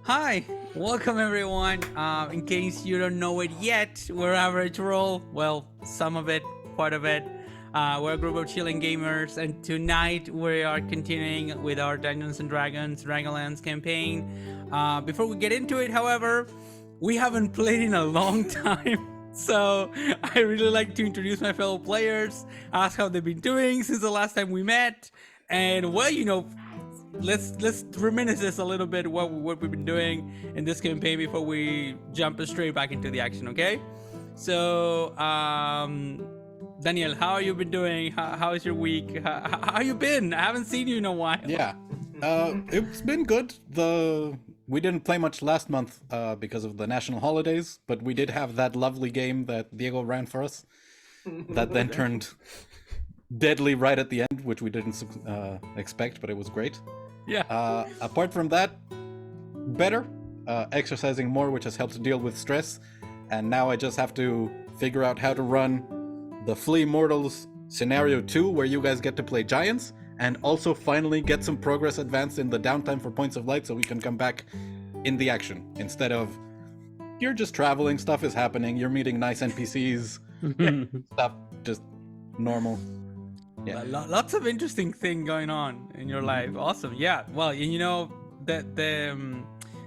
Hi, welcome everyone. In case you don't know it yet, we're Average Roll. Well, some of it, part of it. We're a group of chilling gamers, and tonight we are continuing with our Dungeons and Dragons Dragonlance campaign. Before we get into it, however, we haven't played in a long time. So I really like to introduce my fellow players, ask how they've been doing since the last time we met, and well, let's reminisce this a little bit what we've been doing in this campaign before we jump straight back into the action. Okay, so Daniel, how have you been doing? How is your week? How you been? I haven't seen you in a while. Yeah, it's been good. We didn't play much last month because of the national holidays, but we did have that lovely game that Diego ran for us that then turned deadly right at the end, which we didn't expect, but it was great. Yeah. Apart from that, better. Exercising more, which has helped deal with stress, and now I just have to figure out how to run the Flea Mortals Scenario 2, where you guys get to play giants, and also finally get some progress advanced in the downtime for Points of Light so we can come back in the action, instead of you're just traveling, stuff is happening, you're meeting nice NPCs, stuff just normal. Yeah. Lots of interesting thing going on in your life. Awesome. Yeah. Well,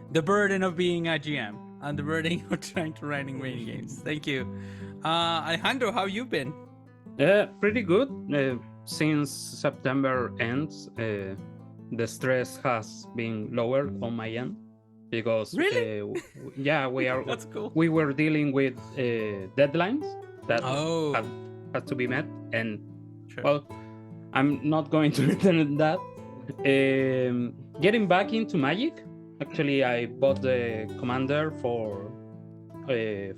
the burden of being a GM and the burden of trying to running mini games. Thank you. Alejandro, how you been? Pretty good. Since September ends, the stress has been lower on my end because really, we are. That's cool. We were dealing with deadlines that had to be met, and sure. Well, I'm not going to return that. Getting back into Magic, actually, I bought the commander for the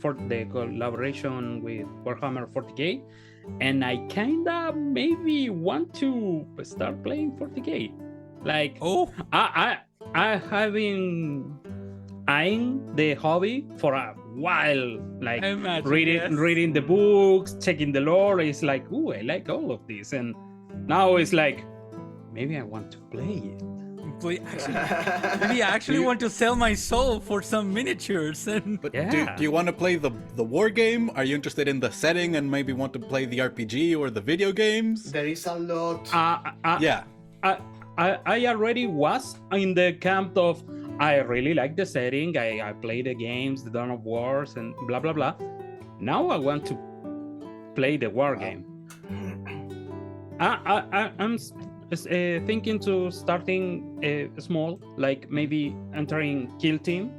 collaboration with Warhammer 40k. And I kinda maybe want to start playing 40k. Like, I have been eyeing the hobby for a while. Like reading the books, checking the lore. It's like, ooh, I like all of this. And now it's like, maybe I want to play it. Maybe I actually want to sell my soul for some miniatures. But do you want to play the war game? Are you interested in the setting and maybe want to play the RPG or the video games? There is a lot. Yeah. I already was in the camp of, I really like the setting. I play the games, the Dawn of Wars, and blah, blah, blah. Now I want to play the war game. I'm thinking to starting small, like maybe entering Kill Team,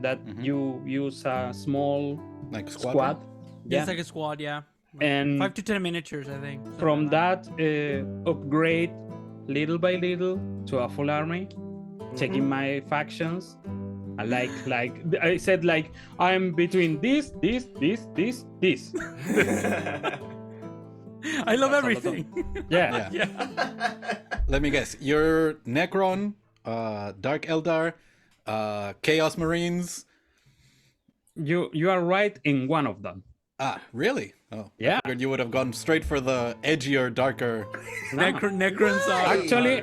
that you use a small like squad. Yeah, it's like a squad, yeah. And 5 to 10 miniatures, I think. From that, upgrade little by little to a full army, checking my factions. I like I said, like I'm between this. I love everything. Yeah. Let me guess. You're Necron, Dark Eldar, Chaos Marines. You are right in one of them. Ah, really? Oh, yeah. I figured you would have gone straight for the edgier, darker. Necrons are. Actually,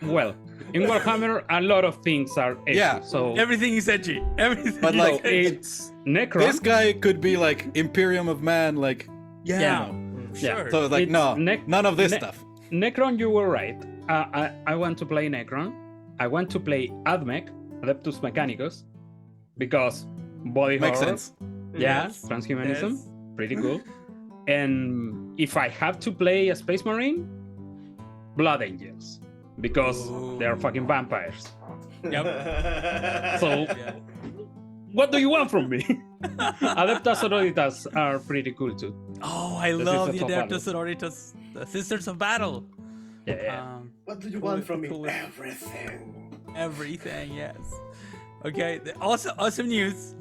well, in Warhammer, a lot of things are edgy. Yeah. So everything is edgy. Everything. But like, it's Necron. This guy could be like Imperium of Man, like. Yeah. Sure. So it's like, none of this stuff. Necron, you were right. I want to play Necron. I want to play Admech, Adeptus Mechanicus, because body makes horror. Sense. Yeah, transhumanism, pretty cool. And if I have to play a Space Marine, Blood Angels, because they're fucking vampires. Yep. So, what do you want from me? Adeptas Sororitas are pretty cool too. Oh, I love the Adeptas Sororitas, the Sisters of Battle. Yeah. What do you want from me? Everything. Everything, yes. Okay, awesome news.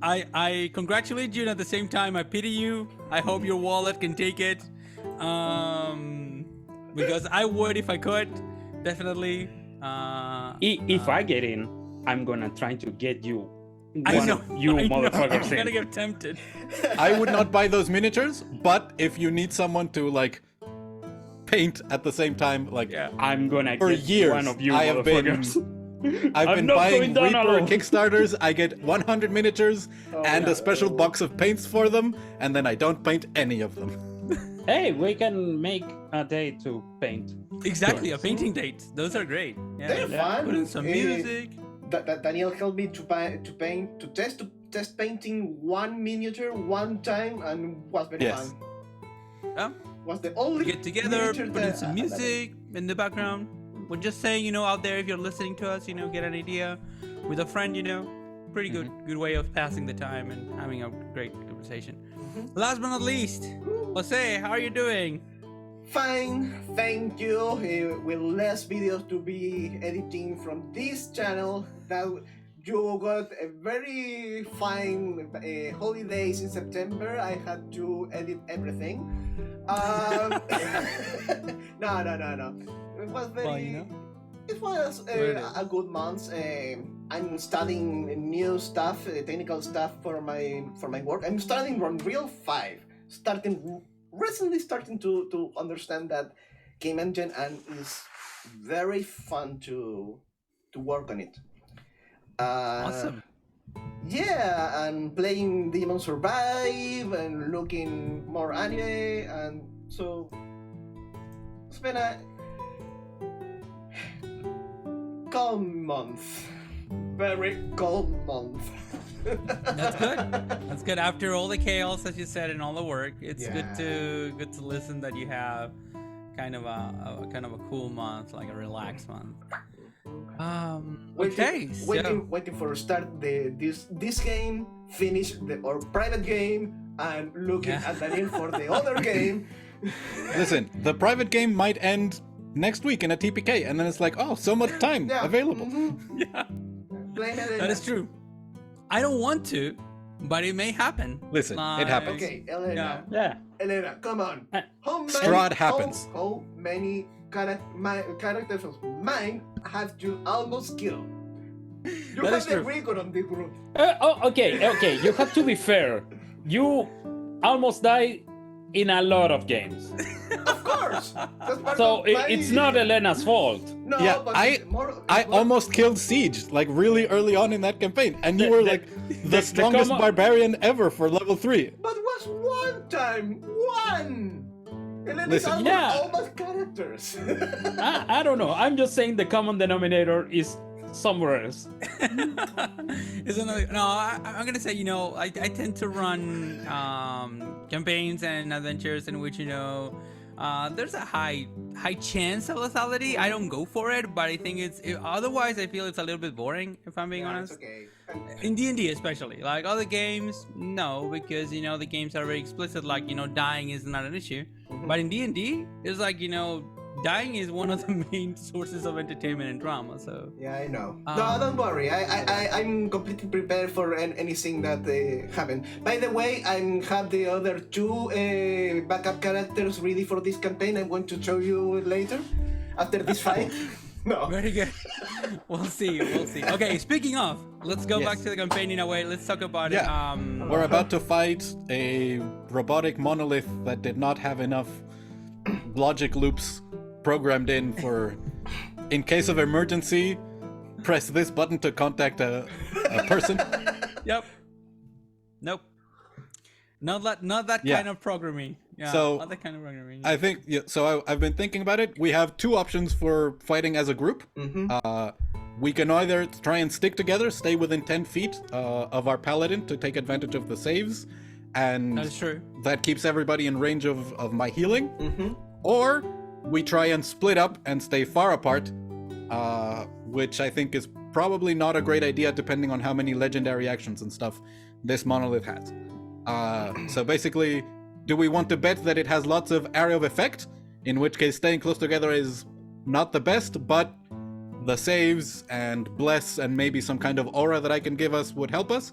I congratulate you, and at the same time, I pity you. I hope your wallet can take it. Because I would if I could, definitely. If I get in, I'm gonna try to get you. I know, motherfuckers. I'm gonna get tempted. I would not buy those miniatures, but if you need someone to like paint at the same time. Like I'm gonna for get years, one of you I have been. motherfuckers. I've I'm been not buying going down Reaper alone. Kickstarters. I get 100 miniatures and a special box of paints for them, and then I don't paint any of them. Hey, we can make a day to paint. Exactly, a painting date. Those are great. They're fun. Put in some music. Daniel helped me to test painting one miniature one time, and was very fun. Was the only Get together, put in some music in the background. We're just saying, out there, if you're listening to us, get an idea with a friend, pretty good way of passing the time and having a great conversation. Last but not least, Jose, how are you doing? Fine, thank you. With less videos to be editing from this channel, that you got a very fine holidays in September. I had to edit everything. No. It was very. It was a good month. I'm studying new stuff, technical stuff for my work. I'm studying Unreal 5. Recently starting to understand that game engine, and is very fun to work on it. Awesome. Yeah, and playing Demon Survive and looking more anime, and so it's been a calm month. Very calm month. That's good. That's good. After all the chaos, as you said, and all the work, it's good to listen that you have kind of a cool month, like a relaxed month. Waiting for start this game, finish our private game, and looking at Daniel for the other game. Listen, the private game might end next week in a TPK, and then it's like, oh, so much time available. Yeah, that is true. I don't want to, but it may happen. Listen, it happens. Okay, Elena. Yeah. Elena, come on. Strahd happens. How many characters of mine have you almost killed? You have the record on the group. Okay. You have to be fair. You almost died in a lot of games. Of course. So it's not Elena's fault. No, Yeah, but I almost killed Siege, like really early on in that campaign, and you were like the strongest barbarian ever for level 3. But was one time. One! Elena's Listen, almost characters. I don't know. I'm just saying the common denominator is somewhere else. I'm gonna say, I tend to run campaigns and adventures in which there's a high chance of lethality. I don't go for it, but I think otherwise I feel it's a little bit boring, if I'm being honest. Okay. In D&D especially, like other games, no, because the games are very explicit, like dying is not an issue. But in D&D, it's like dying is one of the main sources of entertainment and drama. So yeah, I know. No, don't worry. I'm completely prepared for anything that happen. By the way, I have the other 2 backup characters ready for this campaign. I'm going to show you later after this fight. No. Very good. We'll see. Okay, speaking of, let's go back to the campaign in a way. Let's talk about it. We're about to fight a robotic monolith that did not have enough logic loops programmed in for, in case of emergency, press this button to contact a person. Yep. Nope. Not that kind of programming. Yeah, so not that kind of programming. I think I've been thinking about it. We have 2 options for fighting as a group. We can either try and stick together, stay within 10 feet of our paladin to take advantage of the saves, and That is true. that keeps everybody in range of my healing. Or we try and split up and stay far apart, which I think is probably not a great idea depending on how many legendary actions and stuff this monolith has. So basically, do we want to bet that it has lots of area of effect, in which case staying close together is not the best, but the saves and bless and maybe some kind of aura that I can give us would help us?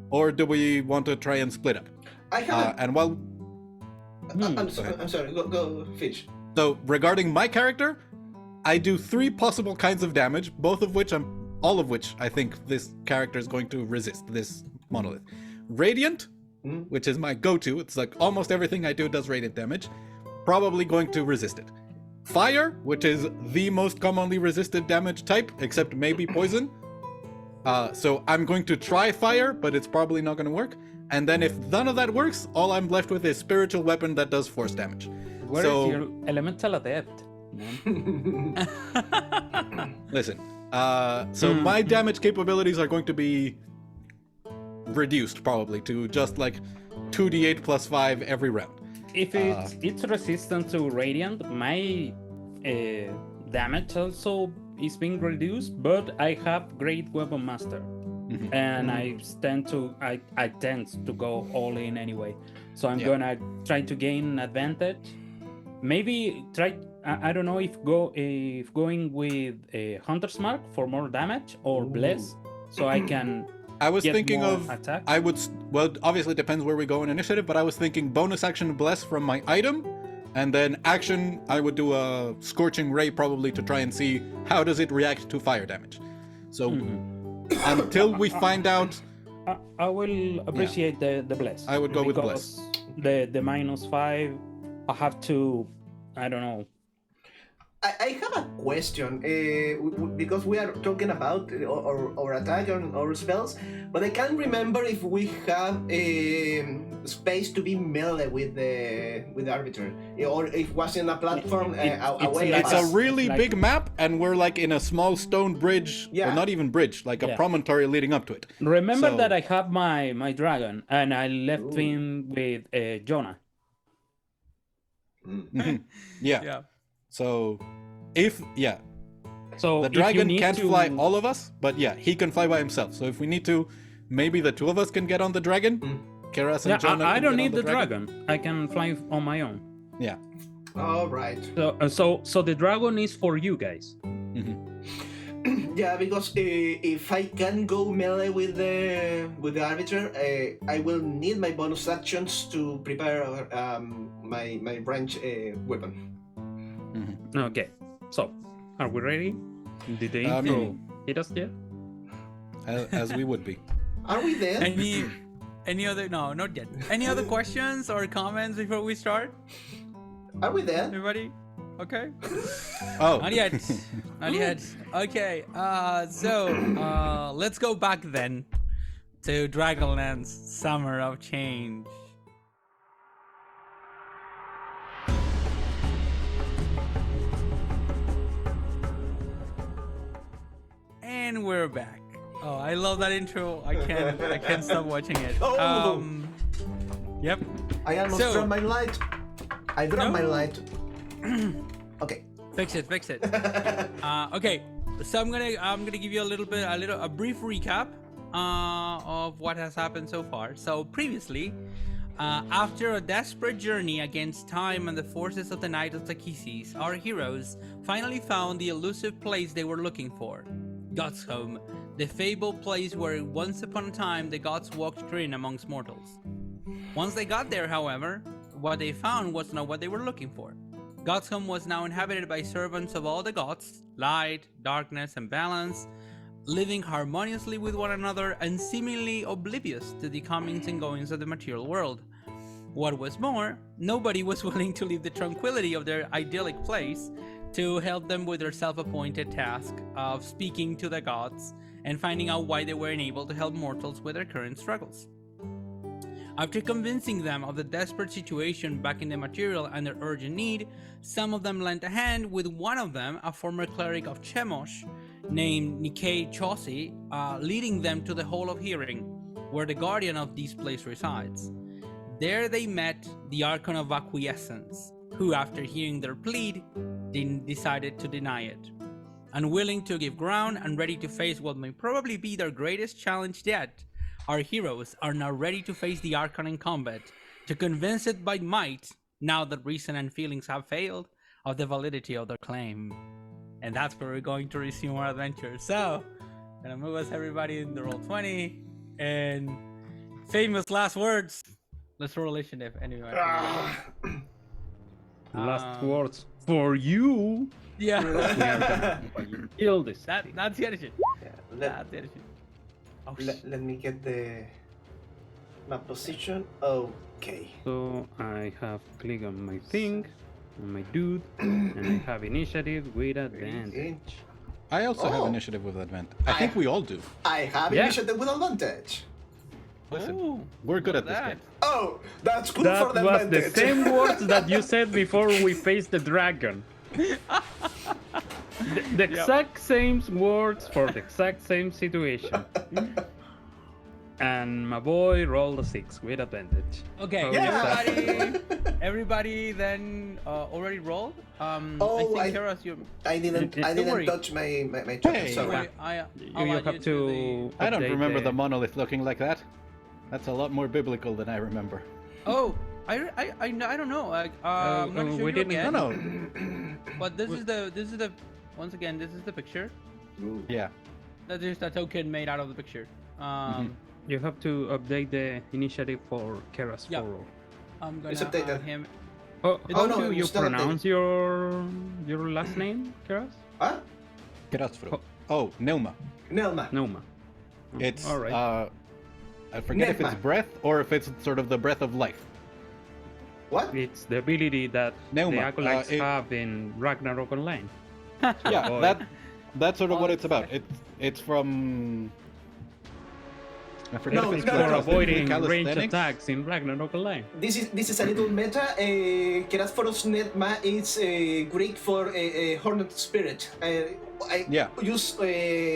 Or do we want to try and split up? I have. And while I'm sorry. Go, Fitch. So regarding my character, I do 3 possible kinds of damage, all of which I think this character is going to resist, this monolith. Radiant, which is my go-to. It's like almost everything I do does radiant damage. Probably going to resist it. fire, which is the most commonly resisted damage type, except maybe poison. So I'm going to try fire, but it's probably not going to work. And then if none of that works, all I'm left with is spiritual weapon that does force damage. Where So- is your elemental adept? Man? Listen, so my damage capabilities are going to be reduced probably to just like 2d8 plus 5 every round. If it's resistant to radiant, my damage also is being reduced, but I have great weapon master, and I tend to go all in anyway. So I'm gonna try to gain advantage. Maybe try. I don't know if going with a Hunter's Mark for more damage or Bless, so I can. I was get thinking more of attack. I would well obviously it depends where we go in initiative, but I was thinking bonus action bless from my item, and then action I would do a scorching ray probably to try and see how does it react to fire damage. So until we find out, I will appreciate the Bless. I would go with because the -5, I have to. I don't know. I have a question because we are talking about our attack and our spells, but I can't remember if we have space to be melee with the arbiter, or if it was in a platform away. it's a us. really like- big map, and we're like in a small stone bridge, Yeah. or not even bridge, like a Yeah. promontory leading up to it. Remember So- that I have my dragon, and I left him with Jonah. Yeah. Yeah. So So the if you dragon need can't to- fly all of us, but yeah, he can fly by himself. So if we need to, maybe the two of us can get on the dragon. Keras and Yeah, Jonah I can don't get need on the dragon. I can fly on my own. Yeah. All right. So the dragon is for you guys. Yeah, because if I can go melee with the arbiter, I will need my bonus actions to prepare my range weapon. Okay. So are we ready? Did the I intro mean- hit us yet? As we would be. Are we there? Any other? No, not yet. Any other questions or comments before we start? Are we there? Everybody? Okay. Oh. Not yet. Not yet. Okay. So let's go back then to Dragonlance Summer of Change. And we're back. Oh, I love that intro. I can't stop watching it. Oh. Yep. I almost So- dropped my light. I dropped my No. light. Okay. Fix it. Okay, so I'm gonna give you a brief recap of what has happened so far. So previously, after a desperate journey against time and the forces of the Knights of Takhisis, our heroes finally found the elusive place they were looking for, God's home, the fabled place where once upon a time the gods walked free amongst mortals. Once they got there, however, what they found was not what they were looking for. God's home was now inhabited by servants of all the gods, light, darkness, and balance, living harmoniously with one another and seemingly oblivious to the comings and goings of the material world. What was more, nobody was willing to leave the tranquility of their idyllic place to help them with their self-appointed task of speaking to the gods and finding out why they were unable to help mortals with their current struggles. After convincing them of the desperate situation back in the material and their urgent need, some of them lent a hand, with one of them, a former cleric of Chemosh named Nikkei Chosi, leading them to the Hall of Hearing, where the guardian of this place resides. There they met the Archon of Acquiescence, who, after hearing their plea, decided to deny it. Unwilling to give ground and ready to face what may probably be their greatest challenge yet, our heroes are now ready to face the Archon in combat, to convince it by might, now that reason and feelings have failed, of the validity of their claim. And that's where we're going to resume our adventure. So, gonna move us everybody in the roll 20, and famous last words. Let's roll initiative anyway. Last words for you. Yeah. We are gonna kill this. That's the other shit. Yeah, That's the other shit. Oh, let me get my position. Okay. So I have clicked on my thing. on my dude, and I have initiative with advantage. I also have Oh. initiative with advantage. I think we all do. I have Yeah. initiative with advantage. Listen, Ooh, we're good at look this at game. Oh, that's good That for the was the advantage. same words that you said before we faced the dragon. The exact same words for the exact same situation. And my boy rolled a 6 with advantage. Okay, Oh, yeah. everybody then already rolled. Oh, I think I- Keras, you I didn't Don't worry. touch my token, Hey. sorry. Wait, I'll You add have to to. I don't update remember the monolith looking like that. That's a lot more biblical than I remember. Oh, I don't know. I'm not sure we you didn't- again, No, but this is the once again this is the picture. yeah. That is a token made out of the picture. You have to update the initiative for Keras Yeah. 4. I'm It's gonna updated. him. Oh, It's how no, do you it's still pronounce your last name, Keras? Huh? Gerasfro. Oh, Neuma. Nelma. Noma. It's all right. I forget if it's Neuma. breath or if it's sort of the breath of life. What? It's the ability that Neuma, the acolytes it- have in Ragnarok Online. Yeah, boy. that's sort of Oh, what it's it's about. It's from. I forget No, if it's no, For no, no. avoiding range calisthenics. attacks in Ragnarok Online. This is a little meta. Kerasforos Netma is Greek for horned spirit. I Yeah. use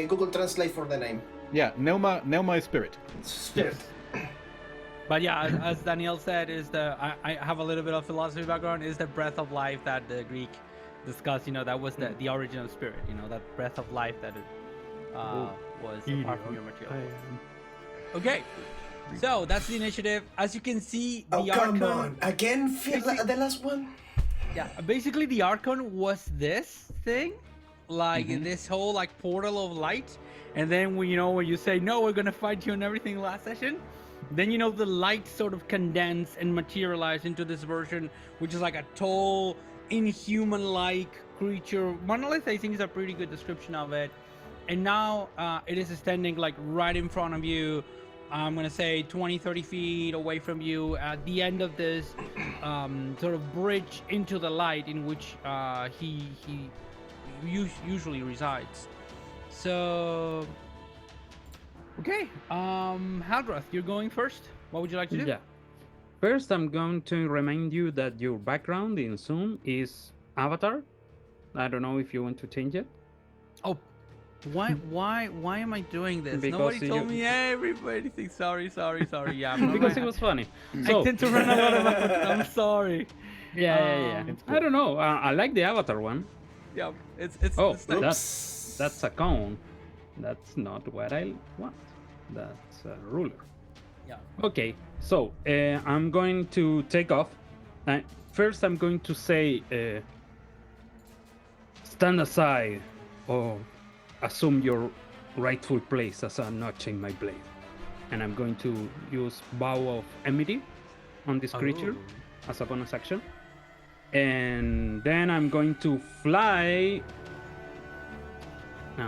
Google Translate for the name. Yeah, Neuma is spirit. Spirit. But yeah, as Daniel said, is I have a little bit of philosophy background. Is the breath of life that the Greek discussed? You know, that was the origin of spirit. You know, that breath of life that was apart from your material. Okay, so that's the initiative. As you can see, the Oh, come Archon. on. Again, feel Basic- the last one? Yeah, basically the Archon was this thing, like this whole like portal of light, and then when you say no, we're gonna fight you and everything last session, then the light sort of condensed and materialized into this version, which is like a tall, inhuman-like creature. Monolith, I think, is a pretty good description of it. And now it is standing like right in front of you. I'm gonna say 20-30 feet away from you at the end of this sort of bridge into the light in which he usually resides. So okay, Haldrath, you're going first. What would you like to do? Yeah. First, I'm going to remind you that your background in Zoom is Avatar. I don't know if you want to change it. Oh, why am I doing this? Because Nobody told you- me everything. Sorry. Yeah, I'm not Because my- it was funny. I So, tend to run a lot of effort. I'm sorry. yeah. It's I don't know. I like the Avatar one. Yeah, it's Oh, it's nice. that's a cone. That's not what I want. That's a ruler. Yeah. Okay, so I'm going to take off. First, I'm going to say, stand aside or assume your rightful place as a notch in my blade. And I'm going to use Bow of Enmity on this creature as a bonus action. And then I'm going to fly. Yeah.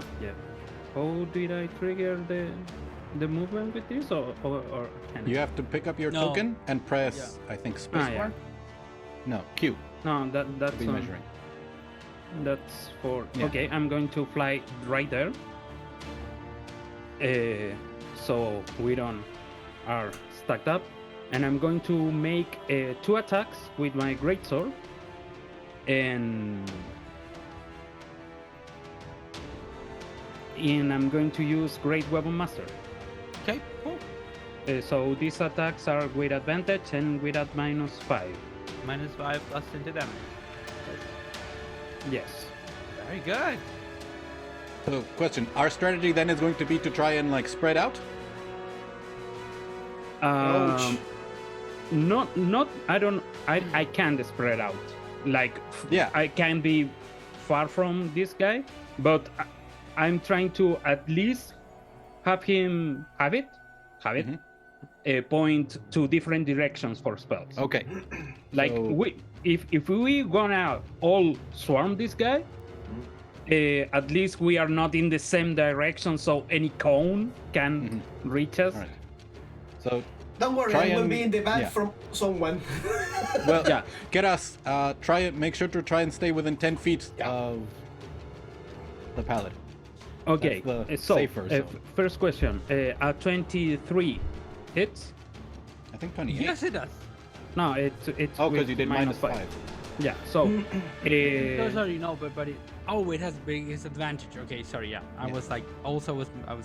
How did I trigger the movement with this or can I? You have to pick up your No. token and press, I think, spacebar. yeah. No, Q No, to that's be measuring. That's for Yeah. okay. I'm going to fly right there. So we don't are stacked up, and I'm going to make 2 attacks with my greatsword, and I'm going to use Great Weapon Master. Okay, cool. So these attacks are with advantage and with at -5. -5 plus into damage. Yes. Very good. So, question: our strategy then is going to be to try and like spread out. Ouch. Not. I can't spread out. Like, Yeah. I can be far from this guy, but I'm trying to at least have him have it, point to different directions for spells. Okay. Like So- if we gonna all swarm this guy, at least we are not in the same direction, so any cone can reach us. All right. So Don't worry, Try I will and- be in the back yeah. from someone. Well, Yeah. get us. Make sure to try and stay within 10 feet Yeah. of the pallet. Okay. That's the So, safer zone. first question. 23 hits? I think 28. Yes, it does. No, it's Oh, with because you did minus 5. Yeah. So, Oh, sorry, no, but it. Oh, it has biggest advantage. Okay, sorry, yeah. I Yeah. was like, I was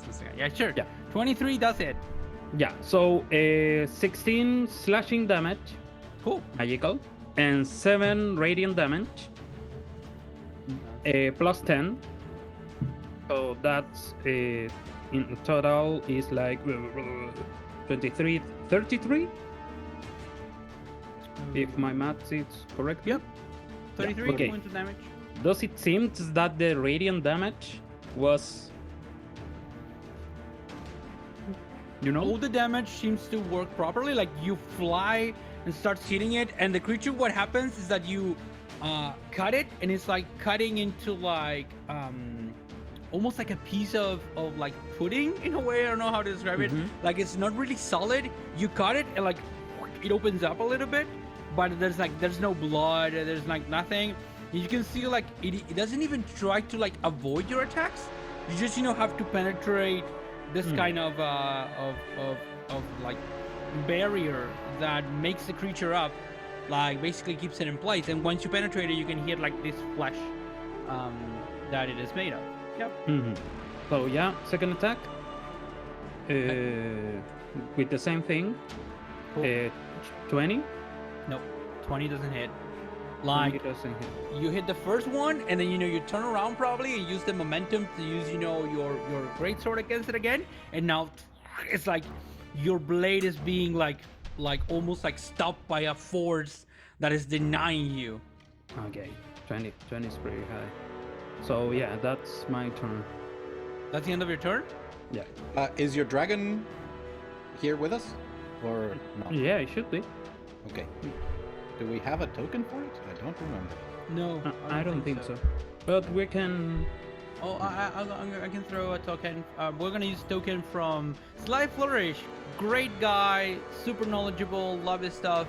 missing it. Yeah, sure. Yeah. 23 does it. yeah. So, 16 slashing damage, Cool. magical, and 7 radiant damage. Plus 10. So that's in total is like 23, 33. If my math is correct. Yep. 33 okay. points of damage. Does it seem that the radiant damage was, All the damage seems to work properly. Like you fly and starts hitting it, and the creature. What happens is that you cut it, and it's like cutting into like almost like a piece of like pudding in a way. I don't know how to describe it. Like it's not really solid. You cut it, and like it opens up a little bit, but there's no blood. There's like nothing. You can see like it doesn't even try to like avoid your attacks. You just have to penetrate this kind of like barrier that makes the creature up, like basically keeps it in place. And once you penetrate it, you can hit like this flesh that it is made of. Yep. So yeah, second attack. With the same thing. Cool. 20. Nope. 20 doesn't hit. 20 Like doesn't hit. you hit the first one, and then you turn around probably and use the momentum to use your great sword against it again, and now it's like your blade is being like almost like stopped by a force that is denying you. Okay, 20 is pretty high. So yeah, that's my turn. That's the end of your turn. Yeah. Is your dragon here with us? Or not? Yeah, it should be. Okay. Do we have a token for it? I don't remember. No, I don't think so. But we can. Oh, I can throw a token. We're gonna use token from Sly Flourish. Great guy, super knowledgeable, love his stuff.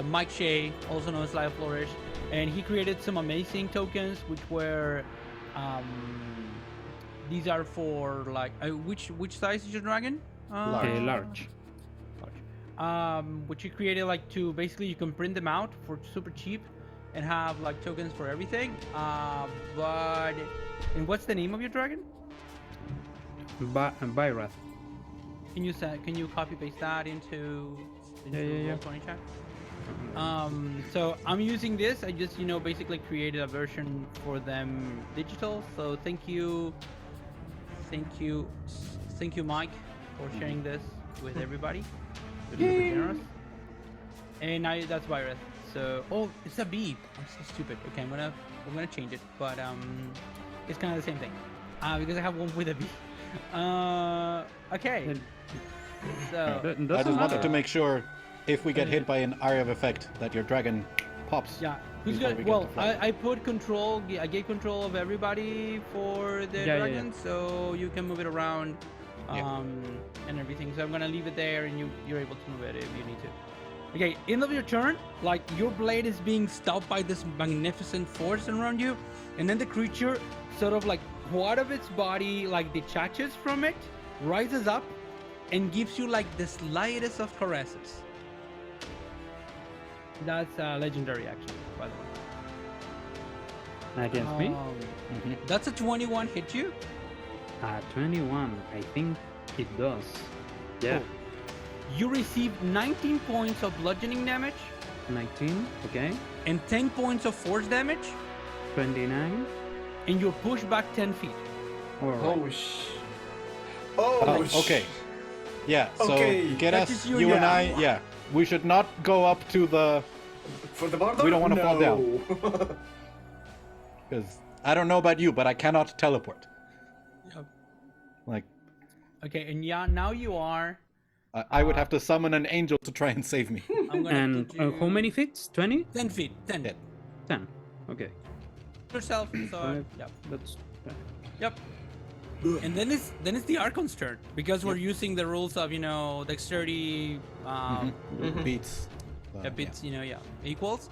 Mike Shea, also known as Sly Flourish, and he created some amazing tokens, which were, these are for like, which size is your dragon? Large. Which he created like to basically you can print them out for super cheap and have like tokens for everything. And what's the name of your dragon? Byrath. Can you copy paste that into Yeah. Roll20 chat? So I'm using this. I just basically created a version for them digital. So thank you, Mike, for sharing this with everybody. You're super generous. And that's Virus. So it's a B. I'm so stupid. Okay, I'm gonna change it, but it's kind of the same thing. Because I have one with a B. Okay. So I just wanted to make sure if we get hit by an area of effect that your dragon pops. yeah. Who's before gonna? we get Well, to fly. I put control. I gave control of everybody for the dragon, so you can move it around, and everything. So I'm gonna leave it there, and you're able to move it if you need to. Okay, end of your turn. Like your blade is being stopped by this magnificent force around you, and then the creature sort of like part of its body like detaches from it, rises up, and gives you like the slightest of caresses. That's legendary, actually, by the way. Against me? That's a 21 hit you. 21. I think it does. Yeah. Cool. You receive 19 points of bludgeoning damage 19. Okay. and 10 points of force damage, 29. and you're pushed back 10 feet. All right. Okay. Yeah. So Okay. get That's us, just you you and and I. Yeah. We should not go up to the. For the border? We don't wanna fall down. No. Because I don't know about you, but I cannot teleport. Yep. Like Okay, and yeah, now you are. I would have to summon an angel to try and save me. I'm gonna And put you how many feet? 20? 10 feet. 10. Yeah. 10. Okay. Yourself. So Alright. yep. That's. Yep. And then it's the Archon's turn because we're using the rules of dexterity Beats. beats equals.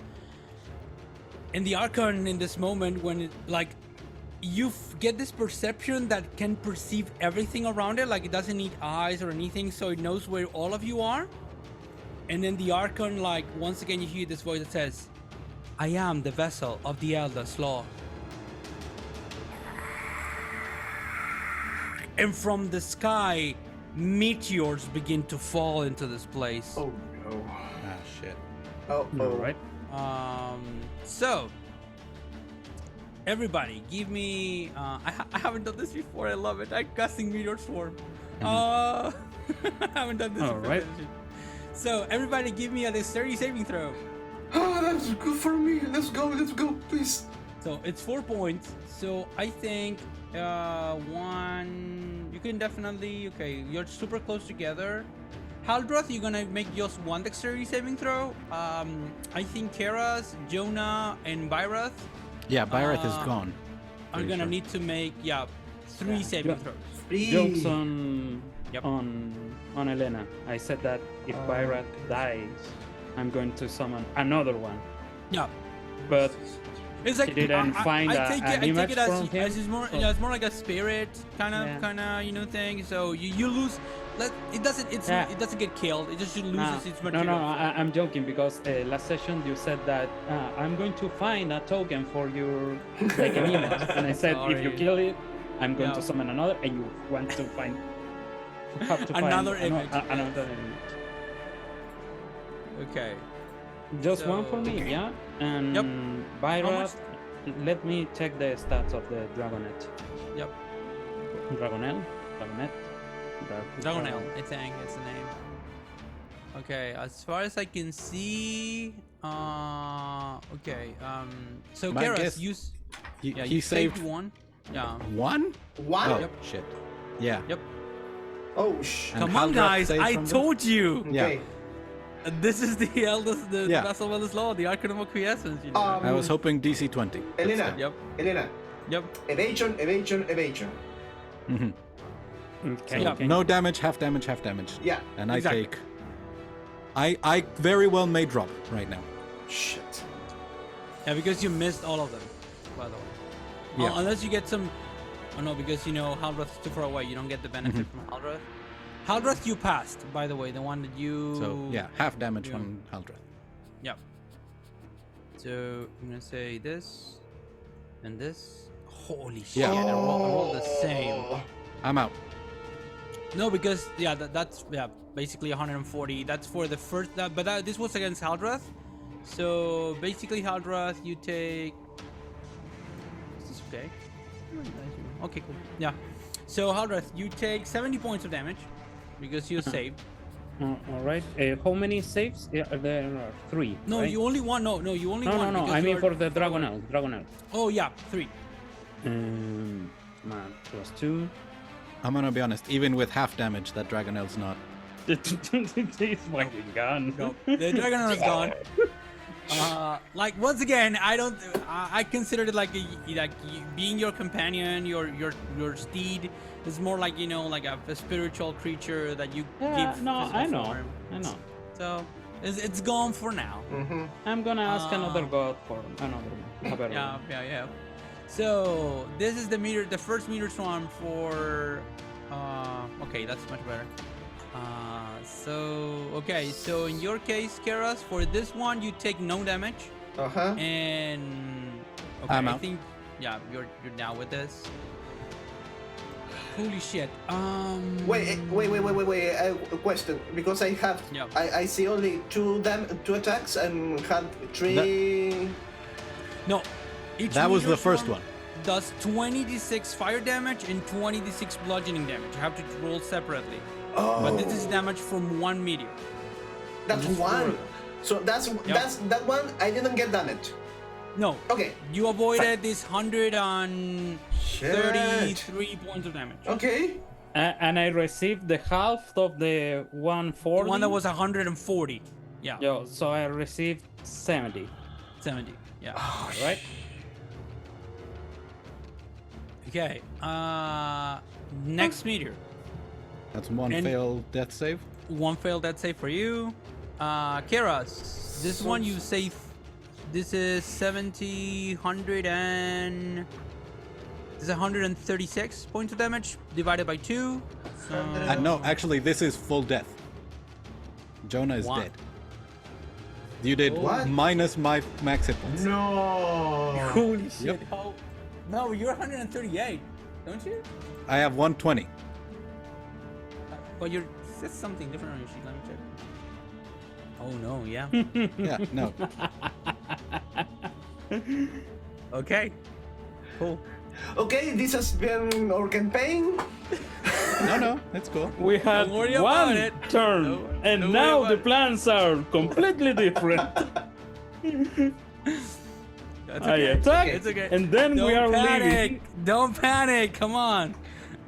And the Archon in this moment when it you get this perception that can perceive everything around it, like it doesn't need eyes or anything, so it knows where all of you are. And then the Archon, once again you hear this voice that says, "I am the vessel of the Eldest Law." And from the sky, meteors begin to fall into this place. Oh no. Ah, shit. Oh, All right. So, everybody, give me. I haven't done this before. I love it. I'm casting meteor swarm. I haven't done this All before. right. So, everybody, give me a dexterity saving throw. Oh, that's good for me. Let's go, please. So it's 4 points. So I think one. You can definitely. Okay, you're super close together. Haldroth, you're gonna make just one dexterity saving throw. I think Keras, Jonah, and Byrath Yeah, Byrath is gone. are Pretty gonna sure. need to make 3 saving Yeah. throws. Jokes on Yep. on Elena. I said that if Byrath dies, I'm going to summon another one. Yeah. But It's like He didn't find I a- take an it, I take image it as, from him, as it's more so- it's more like a spirit kind of thing. So you lose. It doesn't it doesn't get killed. It just loses its no, material. I'm joking because last session you said that I'm going to find a token for your like an image, and I said if you Sorry. kill it, I'm going Yeah. to summon another, and you want to find you have to find Another image. another image. Okay. Just one for So- me, yeah. And Yep. Byrath, let me check the stats of the Dragonet. Yep. Dragonel, Dragonel, I think it's the name. Okay, as far as I can see, okay. So My Keras, guess- you He saved one. Yeah. one? One? Oh, Yep. shit. Yeah. Yep. Oh, shh. And Come on, Haldroth guys! saved I from them? told you. Yeah. Okay. This is the eldest, the Yeah. vessel of eldest law, the Archon of Acquiescence. You know. I was hoping DC 20. Elena. Yep. Elena. Yep. Evasion, evasion, evasion. Hmm. Okay. Yeah. okay. No damage, half damage, half damage. Yeah. And Exactly. I take. I very well may drop right now. Shit. Yeah, because you missed all of them, by the way. Yeah. Unless you get some. Oh no, because Haldroth is too far away. You don't get the benefit from Haldroth. Haldroth, you passed, by the way, the one that you. So yeah, half damage Yeah. on Haldroth. Yep. So I'm gonna say this and this. Holy shit! Yeah. I rolled the same. I'm out. No, because that's basically 140. That's for the first. This was against Haldroth. So basically, Haldroth, you take. Is this okay? Okay, cool. Yeah. So Haldroth, you take 70 points of damage because you saved. All right. How many saves? Yeah, there are 3. No, right? you only won. No, you only No, won. no. because I you mean are- for the Dragonel. Oh yeah, 3. Man, plus 2. I'm gonna be honest. Even with half damage, that Dragonel's not. It's fucking gone. No, the dragon is gone. Once again, I considered it like being your companion, your steed is more like like a spiritual creature that you Yeah, give. no, physical I know. form. I know. So it's gone for now. Mm-hmm. I'm gonna ask another Ah. god for another one. A better one. Yeah. So this is the first meter swarm for. Okay, that's much better. So in your case, Keras, for this one you take no damage, Uh-huh. and okay, I'm I out. think you're down with this. Holy shit. Wait. A question, because I have, Yeah. I see only two attacks and had 3. No, each That was meteor the first swarm one. Does 20d6 fire damage and 20d6 bludgeoning damage. You have to roll separately. Oh, But this is damage from one meteor. that's just one. four. So that's that one. I didn't get damage. No, Okay. you avoided this 133 points of damage. Okay. And I received the half of the 140. The one that was 140. Yeah, Yo, so I received 70. 70. Yeah. Right? Okay. Next meteor. That's one And- failed death save. One failed death save for you. Keras, this one you save. This is 70, 100 and... This is 136 points of damage divided by 2. No, actually, this is full death. Jonah is What? dead. You did What? minus my max hit points. No. Holy shit. Yep. How? No, you're 138, don't you? I have 120. But you're... That's something different on your sheet. Let me check. Oh, no, yeah. Yeah, no. Okay. Cool. Okay, this has been our campaign. No, it's cool. We had Don't worry about one it. turn, and don't now worry the about it. plans are completely different. That's I okay. attack, It's okay. and then we are panic. leaving. Don't panic. Come on.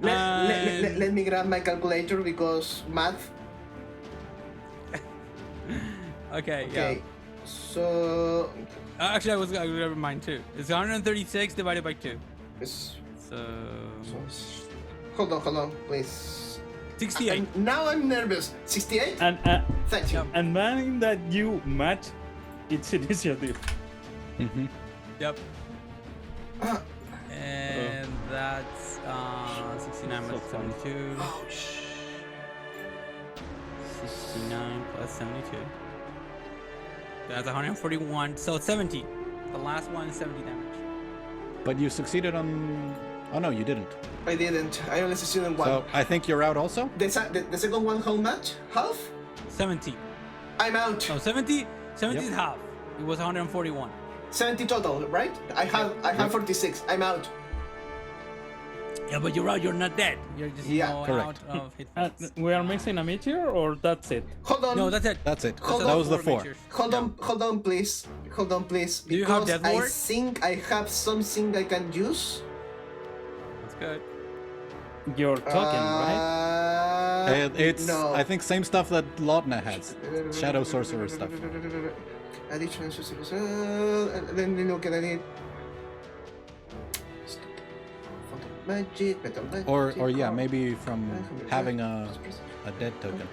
Let me grab my calculator because math. Okay, Okay, yeah. so Actually, I was going to grab mine too. It's 136 divided by 2. it's, So... hold on, please. 68. Now I'm nervous. 68. And Thank you. Yep. and manning that you match its initiative. Mm-hmm. Yep. Ah, And that's 69 plus 72. oh, shh. 69 plus 72. That's 141. So 70. The last one is 70 damage. But you succeeded on... Oh, no, you didn't. I didn't. I only succeeded in one. So I think you're out also? The second one, how much? Half? 70. I'm out. No, 70. 70 is Yep. half. It was 141. 70 total, right? I have 46. I'm out. Yeah, but you're out. You're not dead. You're just Yeah. Correct. out of hit points. We are missing a meteor, or that's it? Hold on. No, that's it. That's it. Hold that on. was the 4. meteors. Hold on, please. Hold on, please. Do you have Because Death I Ward? think I have something I can use. That's good. You're talking, right? It's, no. I think, same stuff that Lautna has. Shadow Sorcerer stuff. Addiction, then you look at it. Magic, metal magic. Or yeah, maybe from having a dead token.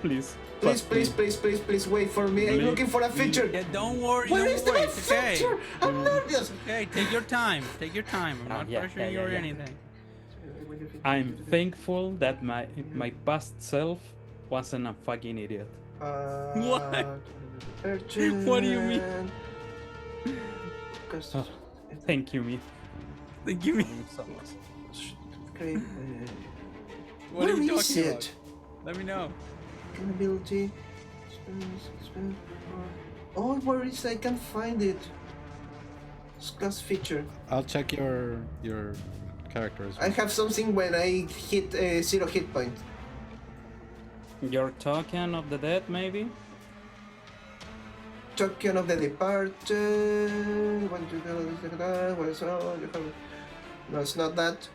Please, wait for me. I'm Please. looking for a feature. Yeah, don't worry. Where Don't is the worry. It's okay. feature? I'm nervous. Okay, take your time. Take your time. I'm not yeah, pressuring you yeah, or yeah. anything. I'm thankful that my past self wasn't a fucking idiot. What? What do you mean? Oh, thank you, me. Thank you. Okay. What are Where you is talking it? about? Let me know. Ability. Oh, where is it? I can't find it. Class feature. I'll check your character as I well. have something when I hit 0 hit point. Your token of the dead, maybe? Token of the departed. What is all? You have... No, it's not that.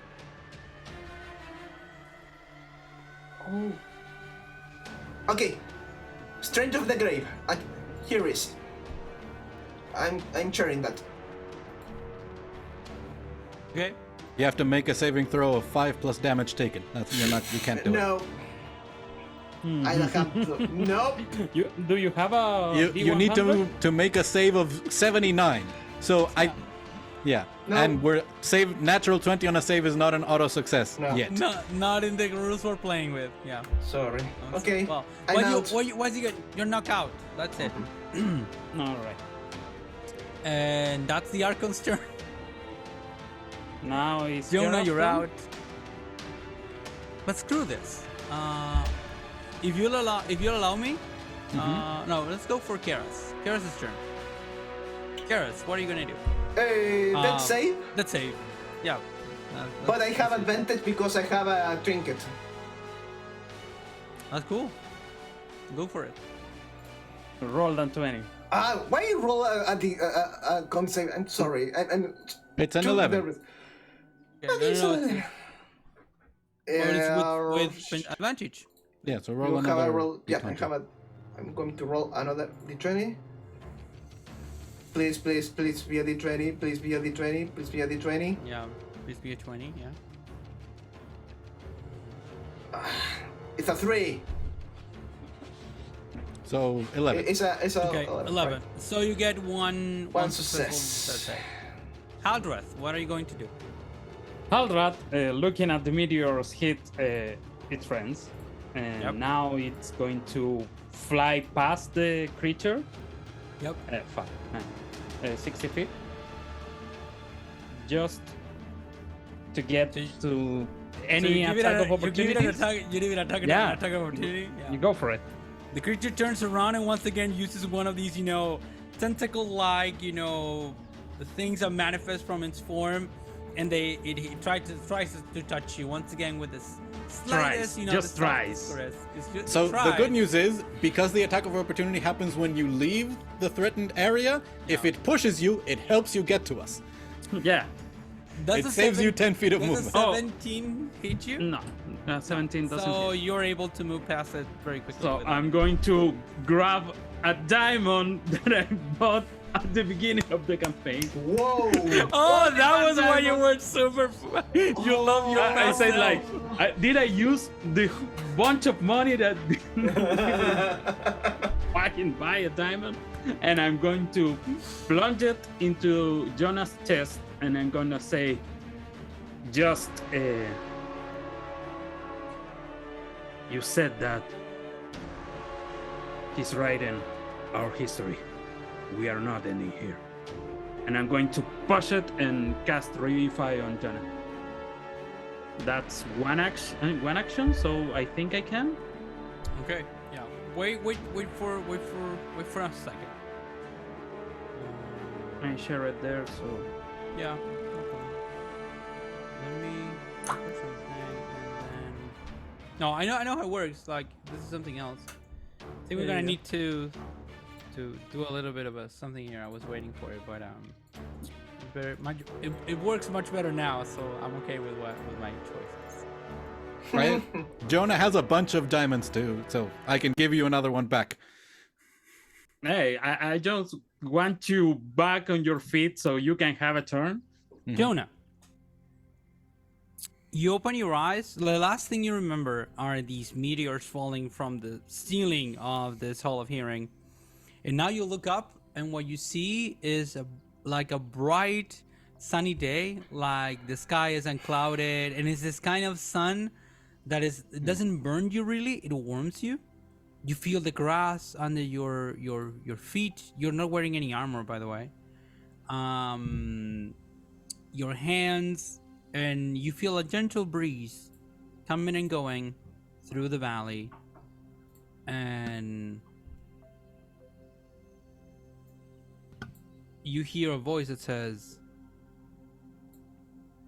Oh. Okay. Strange of the Grave. Here is. I'm sharing that. Okay. You have to make a saving throw of 5 plus damage taken. You can't do it. No. I don't have to. Nope. Do you have a You need D100? to make a save of 79. So yeah. No. And we're save natural 20 on a save is not an auto success No. yet. No, not in the rules we're playing with. Yeah. Sorry. No, Okay. Well, I'm out. what's he good? You're knocked out. That's it. All right. And that's the Archon's turn. Now it's Jonah, Gerard's you're turn. out. But screw this. If you'll allow me, no, let's go for Karas. Karas' turn. Karas, what are you gonna do? Let's save. Let's save. Yeah. But I have advantage because I have a trinket. That's cool. Go for it. Roll than 20. Why you roll a con save? I'm sorry. I'm It's an too 11. nervous. Okay, no, it's Yeah, with advantage. Yeah, so you roll have a another roll. Yeah, I D20. have a. I'm going to roll another d20. Please be a D20. Please be a D20. Please be a D20. Yeah, please be a 20. Yeah. It's a 3. So 11. It's a Okay, 11. right? So you get one success. success. Haldrath, what are you going to do? Haldrath, looking at the meteors hit its friends, and Yep. now it's going to fly past the creature. Yep. 60 feet. Just to get So you- to So any you give it attack a- of You give it an opportunity. attack, Yeah. attack of opportunity. Yeah. You go for it. The creature turns around and once again uses one of these, tentacle-like, the things that manifest from its form, and it tries to touch you once again with this slightest, Tries, the just softest tries. caress. It's just So the tries. good news is, because the attack of opportunity happens when you leave the threatened area, if Yeah. it pushes you, it helps you get to us. Yeah. Does It a saves you 10 feet of does movement. a 17 hit you? No, 17 doesn't So hit. you're able to move past it very quickly. So with it. I'm going to grab a diamond that I bought at the beginning of the campaign. Whoa! Oh, that was why you diamond. were super. You love your. I said myself. did I use the bunch of money that I can buy a diamond? And I'm going to plunge it into Jonah's chest, and I'm gonna say, just you said that he's writing our history. We are not ending here. And I'm going to push it and cast Revivify on Jonah. That's one action, so I think I can. Okay. Yeah. Wait for a second. I share it there, so Yeah. Okay. Let me put something and then. No, I know how it works. Like this is something else. I think we're gonna need to do a little bit of something here. I was waiting for it, but it works much better now, so I'm okay with my choices. Right? Jonah has a bunch of diamonds too, so I can give you another one back. hey, I just want you back on your feet so you can have a turn. Jonah, you open your eyes. The last thing you remember are these meteors falling from the ceiling of this Hall of Hearing. And now you look up, and what you see is like a bright, sunny day. Like the sky is unclouded, and it's this kind of sun that it doesn't burn you really. It warms you. You feel the grass under your feet. You're not wearing any armor, by the way. Your hands, and you feel a gentle breeze coming and going through the valley, and you hear a voice that says,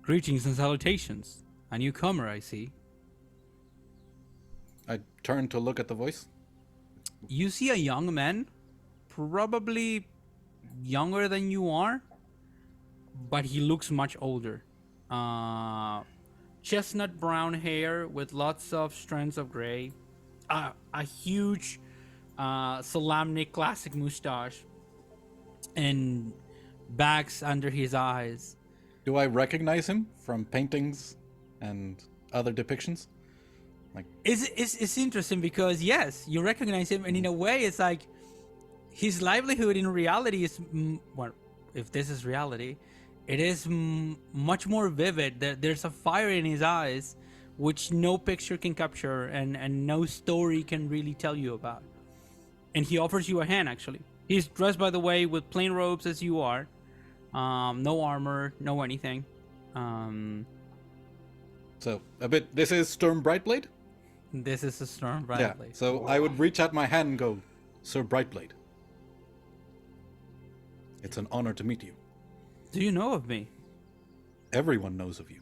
"Greetings and salutations, a newcomer, I see." I turn to look at the voice. You see a young man, probably younger than you are, but he looks much older. Chestnut brown hair with lots of strands of gray, a huge Solamnic classic mustache, and bags under his eyes. Do I recognize him from paintings and other depictions? It's interesting because yes, you recognize him, and in a way, it's like his livelihood in reality is well, if this is reality, it is much more vivid. There's a fire in his eyes, which no picture can capture, and no story can really tell you about. And he offers you a hand. Actually, he's dressed, by the way, with plain robes as you are, no armor, no anything. So a bit. This is Storm Brightblade. This is a storm, Yeah. Bradley. So I would reach out my hand and go, Sir Brightblade. It's an honor to meet you. Do you know of me? Everyone knows of you.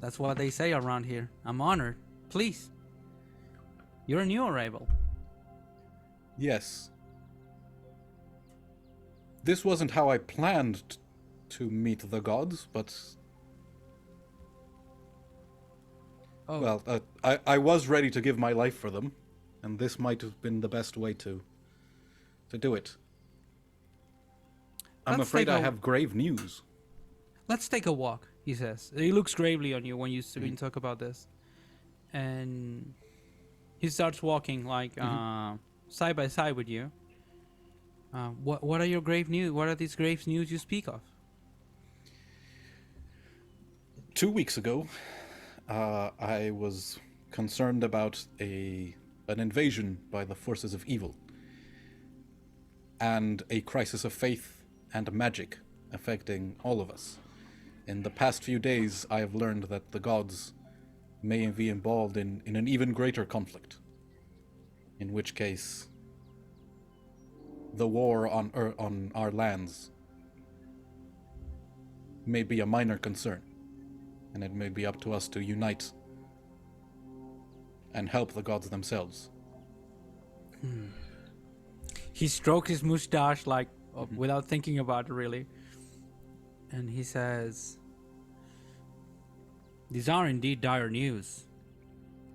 That's what they say around here. I'm honored. Please. You're a new arrival. Yes. This wasn't how I planned to meet the gods, but Oh, well, I was ready to give my life for them, and this might have been the best way to do it. I'm Let's afraid take I a- have grave news. Let's take a walk, he says. He looks gravely on you when you talk about this. And he starts walking like side by side with you. What are your grave news? What are these grave news you speak of? 2 weeks ago, I was concerned about an invasion by the forces of evil and a crisis of faith and magic affecting all of us. In the past few days, I have learned that the gods may be involved in an even greater conflict, in which case the war on our lands may be a minor concern, and it may be up to us to unite and help the gods themselves. He strokes his mustache like without thinking about it really. And he says, these are indeed dire news.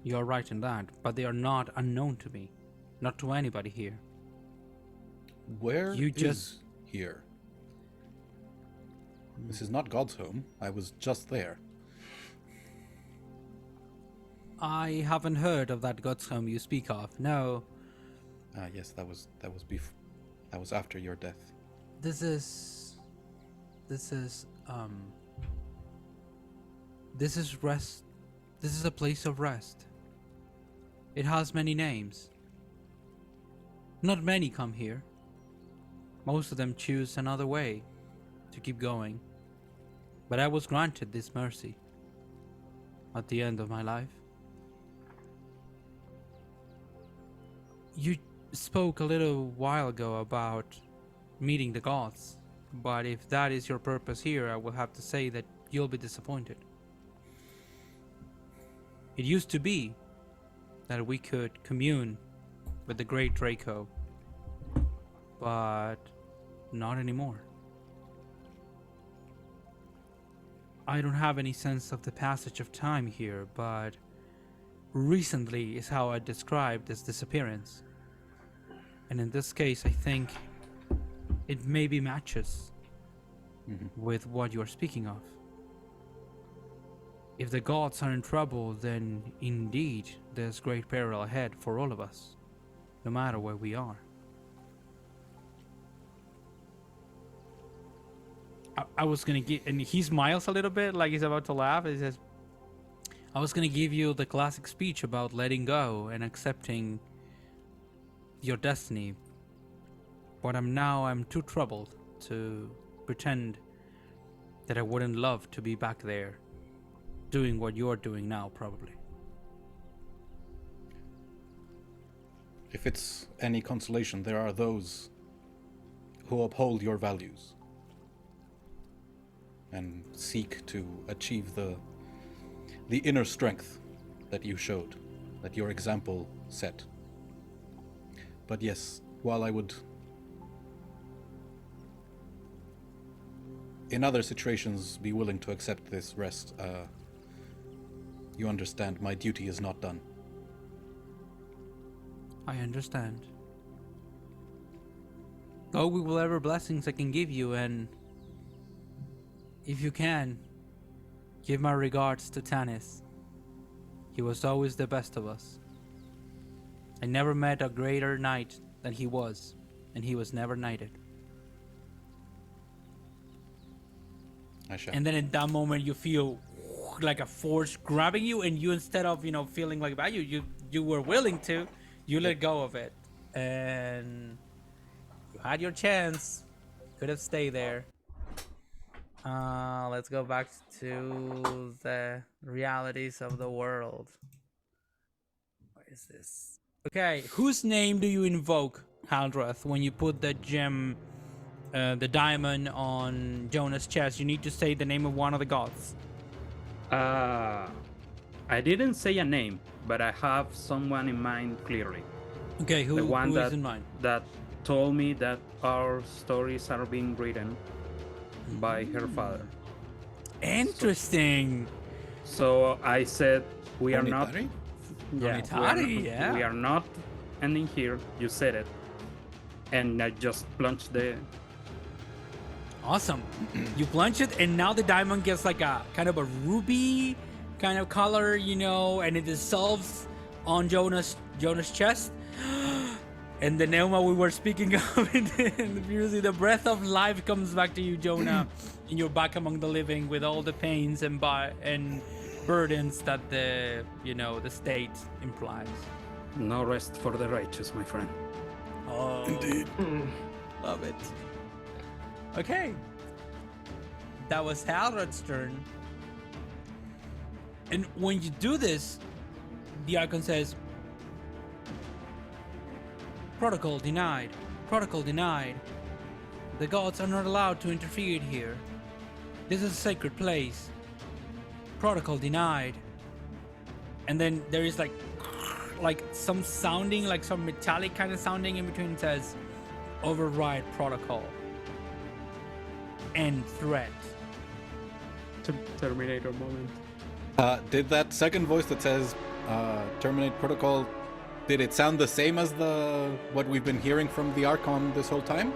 You are right in that, but they are not unknown to me. Not to anybody here. Where You is just- here? This is not God's home. I was just there. I haven't heard of that God's home you speak of. No, Yes, that was after your death. this is rest. This is a place of rest. It has many names. Not many come here. Most of them choose another way to keep going. But I was granted this mercy at the end of my life. You spoke a little while ago about meeting the gods, but if that is your purpose here, I will have to say that you'll be disappointed. It used to be that we could commune with the great Draco, but not anymore. I don't have any sense of the passage of time here, but recently is how I describe this disappearance. And in this case, I think it maybe matches with what you're speaking of. If the gods are in trouble, then indeed there's great peril ahead for all of us, no matter where we are. I was gonna give, and he smiles a little bit like he's about to laugh. He says, I was gonna give you the classic speech about letting go and accepting your destiny, but I'm too troubled to pretend that I wouldn't love to be back there doing what you're doing now, probably. If it's any consolation, there are those who uphold your values and seek to achieve the inner strength that you showed, that your example set. But yes, while I would in other situations be willing to accept this rest, you understand my duty is not done. I understand. Go with whatever blessings I can give you, and if you can, give my regards to Tanis. He was always the best of us. I never met a greater knight than he was, and he was never knighted. I shall. And then in that moment you feel like a force grabbing you, and you, instead of feeling like bad, you were willing to, you let go of it, and you had your chance. Could have stayed there. Let's go back to the realities of the world. What is this? Okay, whose name do you invoke, Haldrath, when you put the gem, the diamond on Jonah's chest? You need to say the name of one of the gods. I didn't say a name, but I have someone in mind clearly. Okay, The one who is in mind? that told me that our stories are being written by her father. Interesting. So I said, we are not. Onitari? Onitari, yeah. We are not ending here. You said it, and I just plunged Awesome. You plunge it, and now the diamond gets like a kind of a ruby kind of color, and it dissolves on Jonah's chest. And the pneuma we were speaking of in previously, the breath of life comes back to you, Jonah, and you're back among the living with all the pains and burdens that the state implies. No rest for the righteous, my friend. Oh, Indeed. love it. Okay, that was Halrod's turn. And when you do this, the Archon says, "Protocol denied. Protocol denied. The gods are not allowed to interfere here. This is a sacred place. Protocol denied." And then there is like some sounding, like some metallic kind of sounding in between. It says, "Override protocol. End threat." Terminator moment. Did that second voice that says terminate protocol, did it sound the same as what we've been hearing from the Archon this whole time?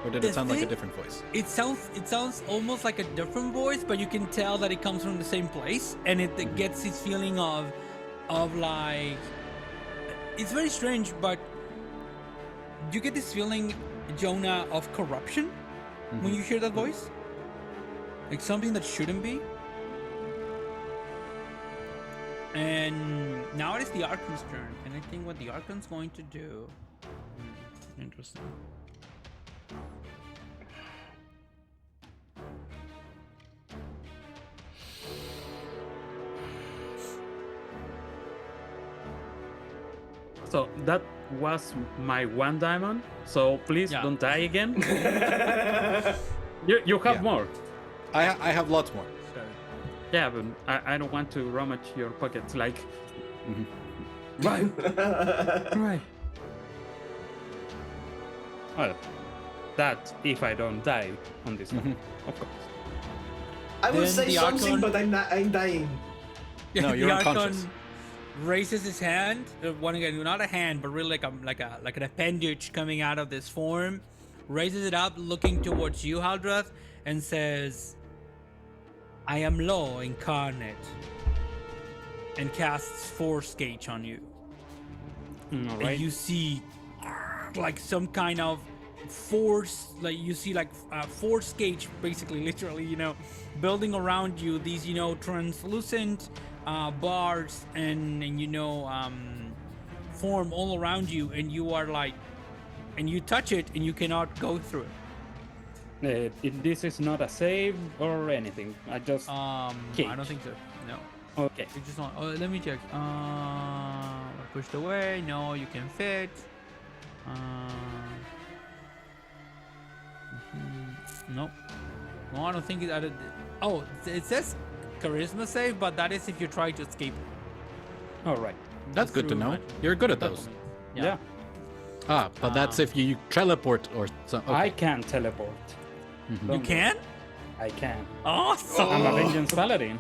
Or did it sound like a different voice? It sounds almost like a different voice, but you can tell that it comes from the same place, and it gets this feeling of like, it's very strange, but you get this feeling, Jonah, of corruption when you hear that voice, like something that shouldn't be. And now it is the Archon's turn, and I think what the Archon's going to do. Interesting. So that was my one diamond. So please don't die again. you have more. I have lots more. Yeah, but I don't want to rummage your pockets like. Right. Right. Well, that if I don't die on this one, of course. I will Then say the something, Archon- but I'm dying. No, you're the unconscious. Archon raises his hand, one again, not a hand, but really like an appendage coming out of this form. Raises it up, looking towards you, Haldrath, and says, "I am law incarnate," and casts Force Gauge on you. All right. And you see like some kind of force, like you see like Force Gauge, basically, literally, building around you, these, translucent bars and form all around you, and you are like, and you touch it and you cannot go through it. This is not a save or anything. I just I don't think so. No. okay. You just want. Oh, let me check. Pushed away. No, you can fit. Nope. No, I don't think it. Oh, it says charisma save, but that is if you try to escape. All right. That's good to through know. magic. You're good at those. Yeah. But that's if you teleport or something. I can teleport. You can? I can. Awesome. I'm a vengeance paladin.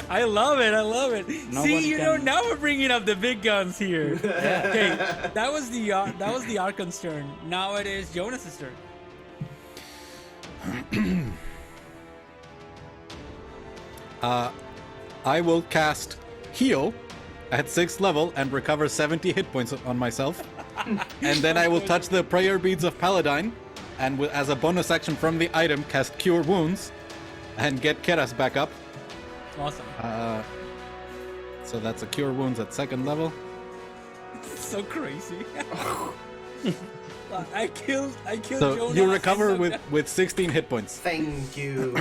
I love it. I love it. No See, one can- now we're bringing up the big guns here. Yeah. Okay, that was the Archon's turn. Now it is Jonas's turn. I will cast Heal at 6th level and recover 70 hit points on myself. And then I will touch the Prayer Beads of Paladine and as a bonus action from the item, cast Cure Wounds and get Keras back up. Awesome. So that's a Cure Wounds at 2nd level. So crazy. I killed So Jonas. you recover with 16 hit points. Thank you.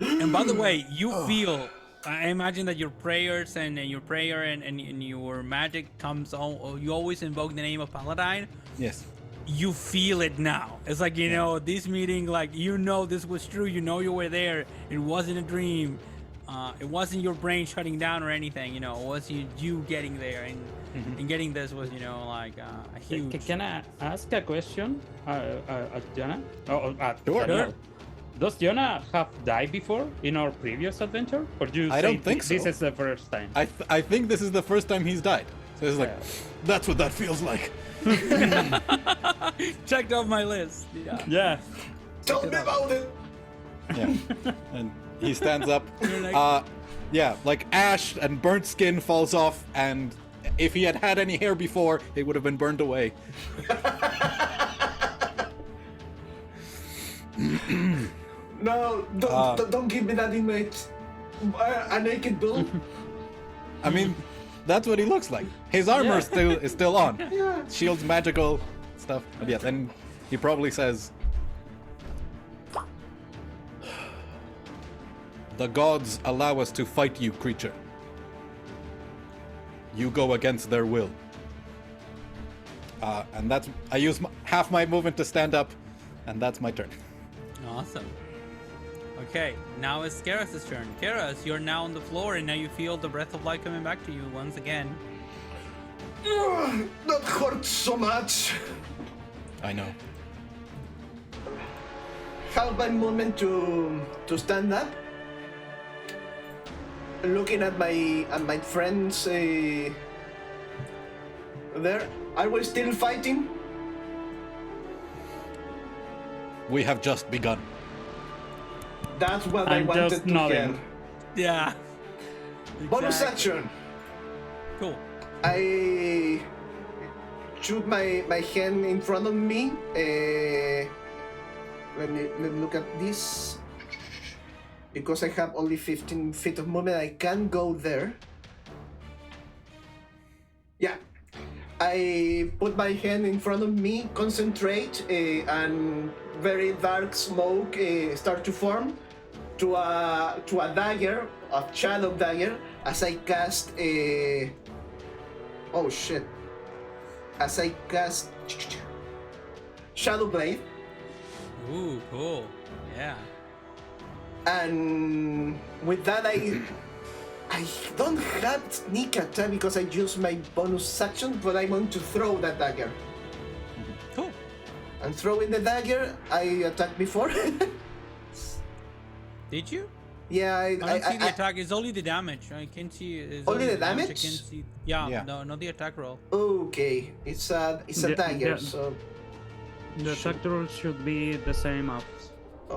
And by the way, you feel. I imagine that your prayers and your prayer and your magic comes on. You always invoke the name of Paladine. Yes. You feel it now. It's like, this meeting, like, this was true. You were there. It wasn't a dream. It wasn't your brain shutting down or anything. It was you getting there, and getting this was, like a huge. Can I ask a question, Jonah? Sure. Daniel? Does Jonah have died before in our previous adventure, or do you I say don't think this so. is the first time? I think this is the first time he's died. So it's like, that's what that feels like. Checked off my list. Yeah. Yeah. Tell me about it. Yeah. And he stands up. You're like- Yeah, like ash and burnt skin falls off, and if he had had any hair before, it would have been burned away. No, don't give me that image. A naked bull. I mean, that's what he looks like. His armor is still on. Yeah. Shield's magical stuff. But yeah, then he probably says, "The gods allow us to fight you, creature. You go against their will." And that's, I use half my movement to stand up, and that's my turn. Awesome. Okay, now it's Karas' turn. Karas, you're now on the floor, and now you feel the breath of life coming back to you once again. Ugh, that hurts so much. I know. Half my movement to stand up. Looking at my friends there. Are we still fighting? We have just begun. That's what I I'm wanted just to nodding. hear. Yeah. Bonus Exactly. action. Cool. I shoot my hand in front of me. Let me look at this. Because I have only 15 feet of movement, I can't go there. Yeah. I put my hand in front of me, concentrate, and very dark smoke start to form to a dagger, a shadow dagger, as I cast a. Oh shit! As I cast Shadow Blade, Ooh, cool. Yeah. and with that I don't have sneak attack because I use my bonus action, but I want to throw that dagger. Cool. And throwing the dagger, I attacked before. Did you? Yeah, I don't see the attack. It's only the damage. I can see. It's Only the I damage? can see. Yeah. Yeah. No, not the attack roll. Okay, it's a dagger, Yeah. so The attack roll should be the same as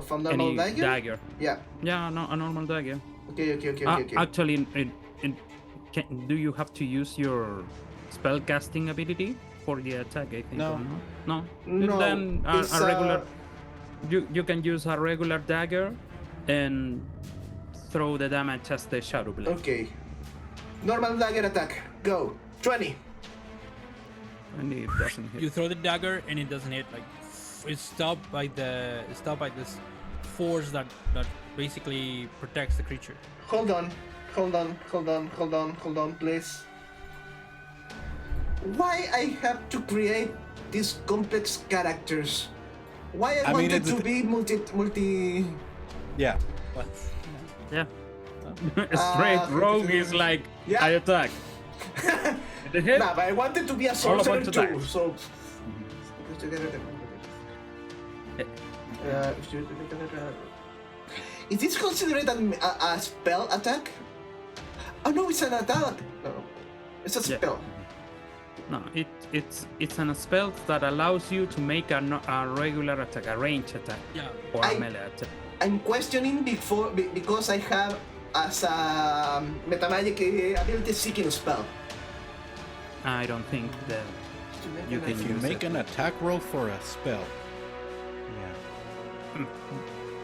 from normal any dagger. dagger. Yeah. Yeah, no, a normal dagger. Okay. Actually, do you have to use your spell casting ability for the attack? I think. No. or no. No, Then it's, a regular. You can use a regular dagger, and throw the damage as the shadow blade. Okay. Normal dagger attack. Go. 20. And it doesn't hit. You throw the dagger and it doesn't hit. Like it's stopped by this force that basically protects the creature. Hold on, please. Why I have to create these complex characters? Why I I mean, wanted it's- to be multi. Yeah. But Yeah. Straight rogue is like, Yeah. I attack. The hit? Nah, but I wanted to be a All sorcerer about too, attacks. so. Is this considered a spell attack? Oh no, it's an attack. No, it's a Yeah. spell. No, it's an spell that allows you to make a regular attack, a range attack, yeah. or I- a melee attack. I'm questioning because I have as a metamagic ability seeking spell. I don't think that you can If you use make it. an attack roll for a spell.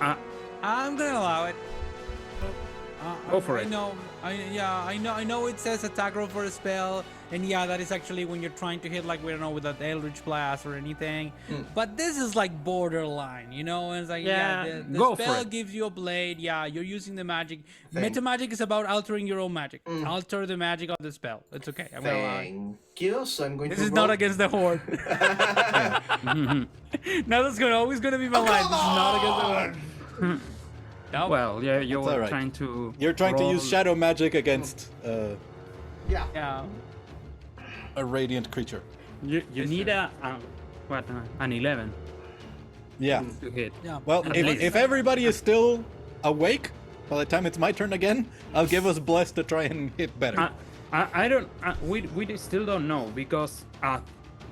Yeah. I'm gonna allow it. Go for I it. know. I know. It says attack roll for a spell, and yeah, that is actually when you're trying to hit, like, we don't know, with an Eldritch Blast or anything. But this is like borderline, you know. And it's like, Yeah, the go for spell it. gives you a blade. Yeah, you're using the magic. Thank- Metamagic is about altering your own magic. Alter the magic of the spell. It's okay. I'm gonna allow it. Thank you. So I'm going This to. is roll. not against the horde. Now that's always gonna be my line. This is not against the horde. No. Well, yeah, you That's were alright. trying to. You're trying to use roll- shadow magic against Yeah. Yeah. a radiant creature. You need an 11 Yeah. to hit. Yeah. Well, At if, least. if everybody is still awake by the time it's my turn again, I'll give us bless to try and hit better. I don't. We still don't know because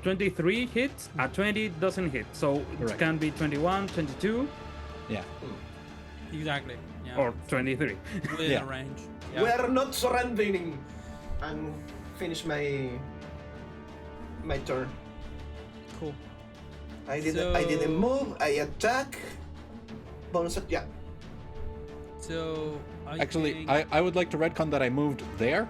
23 hits, 20 doesn't hit. So it Correct. can be 21, 22, Yeah. Exactly. Yeah. or 23. within Yeah. the range. We are not surrendering. And finish my turn. Cool. I didn't move. I attack. Bonus. Yeah. So Actually, think- I would like to retcon that I moved there,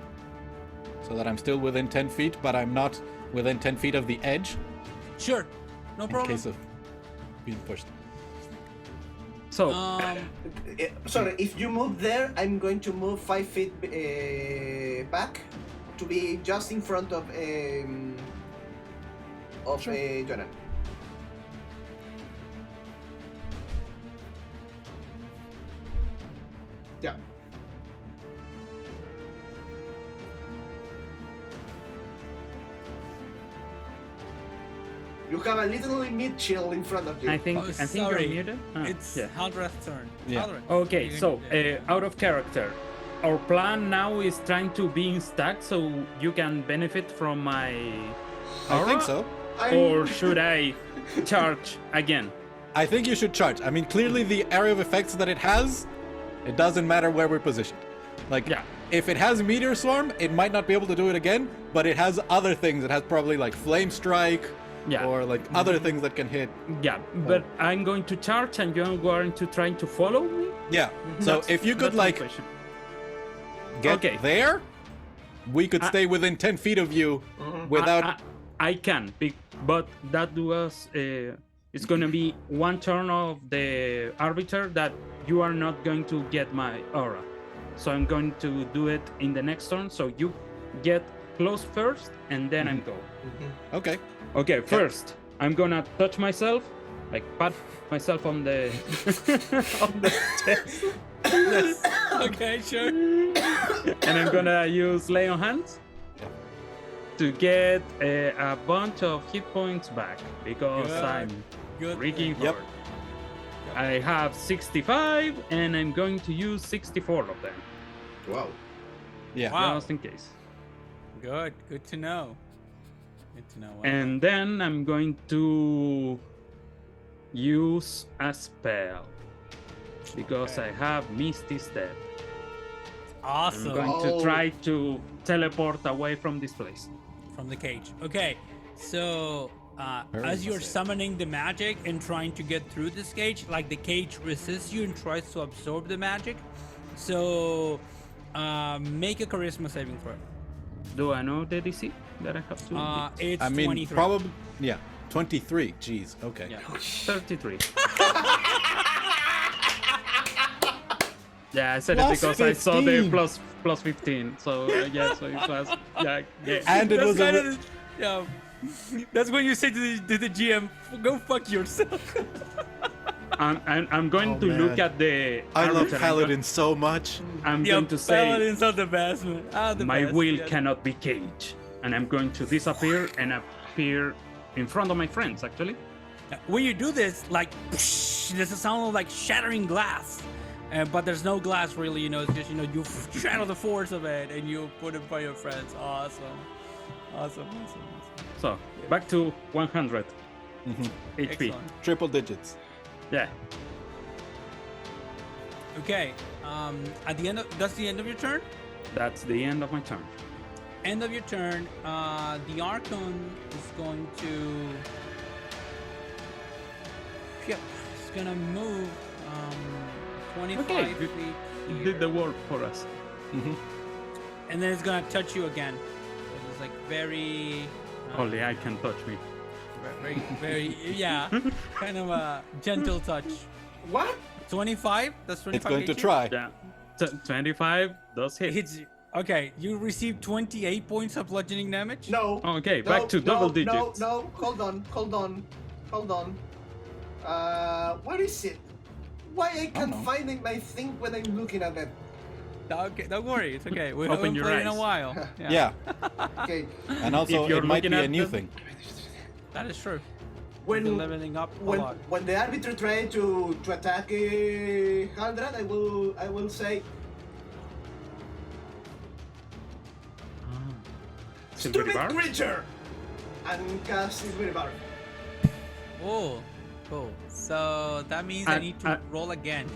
so that I'm still within 10 feet, but I'm not within 10 feet of the edge sure, no in problem. case of being pushed. So Sorry, if you move there, I'm going to move 5 feet back to be just in front of Jonah. Yeah. You have a little Mitchell in front of you. I think Oh, you're sorry. muted. It's yeah. Haldrath's turn. Yeah. Haldrath, Okay, you can so do it. out of character. Our plan now is trying to be in stack so you can benefit from my I aura? think so. Or should I charge again? I think you should charge. I mean, clearly the area of effects that it has, it doesn't matter where we're positioned. Like, Yeah. if it has Meteor Swarm, it might not be able to do it again, but it has other things. It has probably like Flame Strike, Yeah. or like other things that can hit. Yeah, but I'm going to charge and you're going to try to follow me? Yeah. So That's- if you could that's my like question. get Okay. there, we could stay within 10 feet of you without. I can, but that was it's gonna be one turn of the arbiter that you are not going to get my aura. So I'm going to do it in the next turn. So you get close first, and then I'm go. Okay. Okay, first I'm gonna touch myself, like pat myself on the on the chest, Okay, sure. and I'm gonna use lay on hands to get a bunch of hit points back because Good. I'm Good. freaking Yep. hard. I have 65, and I'm going to use 64 of them, Wow. Yeah. Wow. just in case. Good. Good to know. Good to know. Wow. And then I'm going to use a spell because Okay. I have Misty Step. Awesome. I'm going to try to teleport away from this place. From the cage. Okay, so Very as you're impressive. summoning the magic and trying to get through this cage, like the cage resists you and tries to absorb the magic. So make a charisma saving throw. Do I know the DC that I have to? It's I mean, 23. probably. Yeah. 23. Jeez. Okay. Yeah. 33. Yeah, I said Plus it because I saw the 15. plus 15. So yeah, so it was yeah. And it That's was kind a. of yeah. That's when you say to the GM, "Go fuck yourself." I'm going Oh, to look man. at the. I love arbiter. Paladins so much. I'm Yeah, going to say Paladins are the best, man. Ah, the my best, will yeah. cannot be caged, and I'm going to disappear and appear in front of my friends. Actually, When you do this, like, there's a sound of like shattering glass. But there's no glass really, it's just, you shadow the force of it and you put it by your friends. Awesome. so back to 100 HP. Excellent. Triple digits. Yeah. Okay, at the end of, that's the end of your turn? That's the end of my turn. End of your turn, the Archon is going to... Yep, it's gonna move 25 Okay, feet you here. did the work for us. And then it's gonna touch you again. It's like very... Only I can touch me. very, yeah, kind of a gentle touch. What? 25? That's 25 It's going to hit you? try. Yeah. 25 does hit. Hits you. Okay, you receive 28 points of bludgeoning damage. No. Okay, No, back to double no, digits. No, hold on. Where is it? Why I can't know. find it, my thing when I'm looking at it? Okay, don't worry, it's okay. We Open haven't your played in a eyes. while. Yeah. Okay. And also, If you're it might looking be a at new them- thing. That is true. When You're leveling up a lot. when the arbiter tried to attack Haldrat, I will say Silvery stupid Bar? creature! And cast Silvery Bar. Oh, cool. So that means I need to roll again.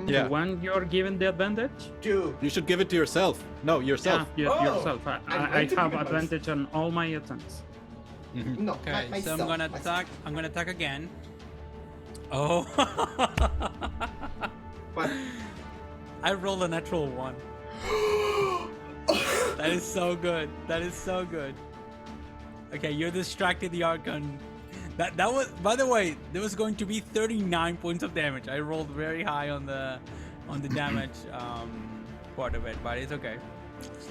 Yeah. The one you're given the advantage? Two. You should give it to yourself. No, yourself. Yeah, Oh, yourself. I'm I going to have give it advantage on all my attempts. No, Okay, so myself, I'm gonna myself. attack. I'm gonna attack again. Oh. What? I rolled a natural one. That is so good. That is so good. Okay, you're distracted the Archon. That was, by the way, there was going to be 39 points of damage. I rolled very high on the damage part of it, but it's okay.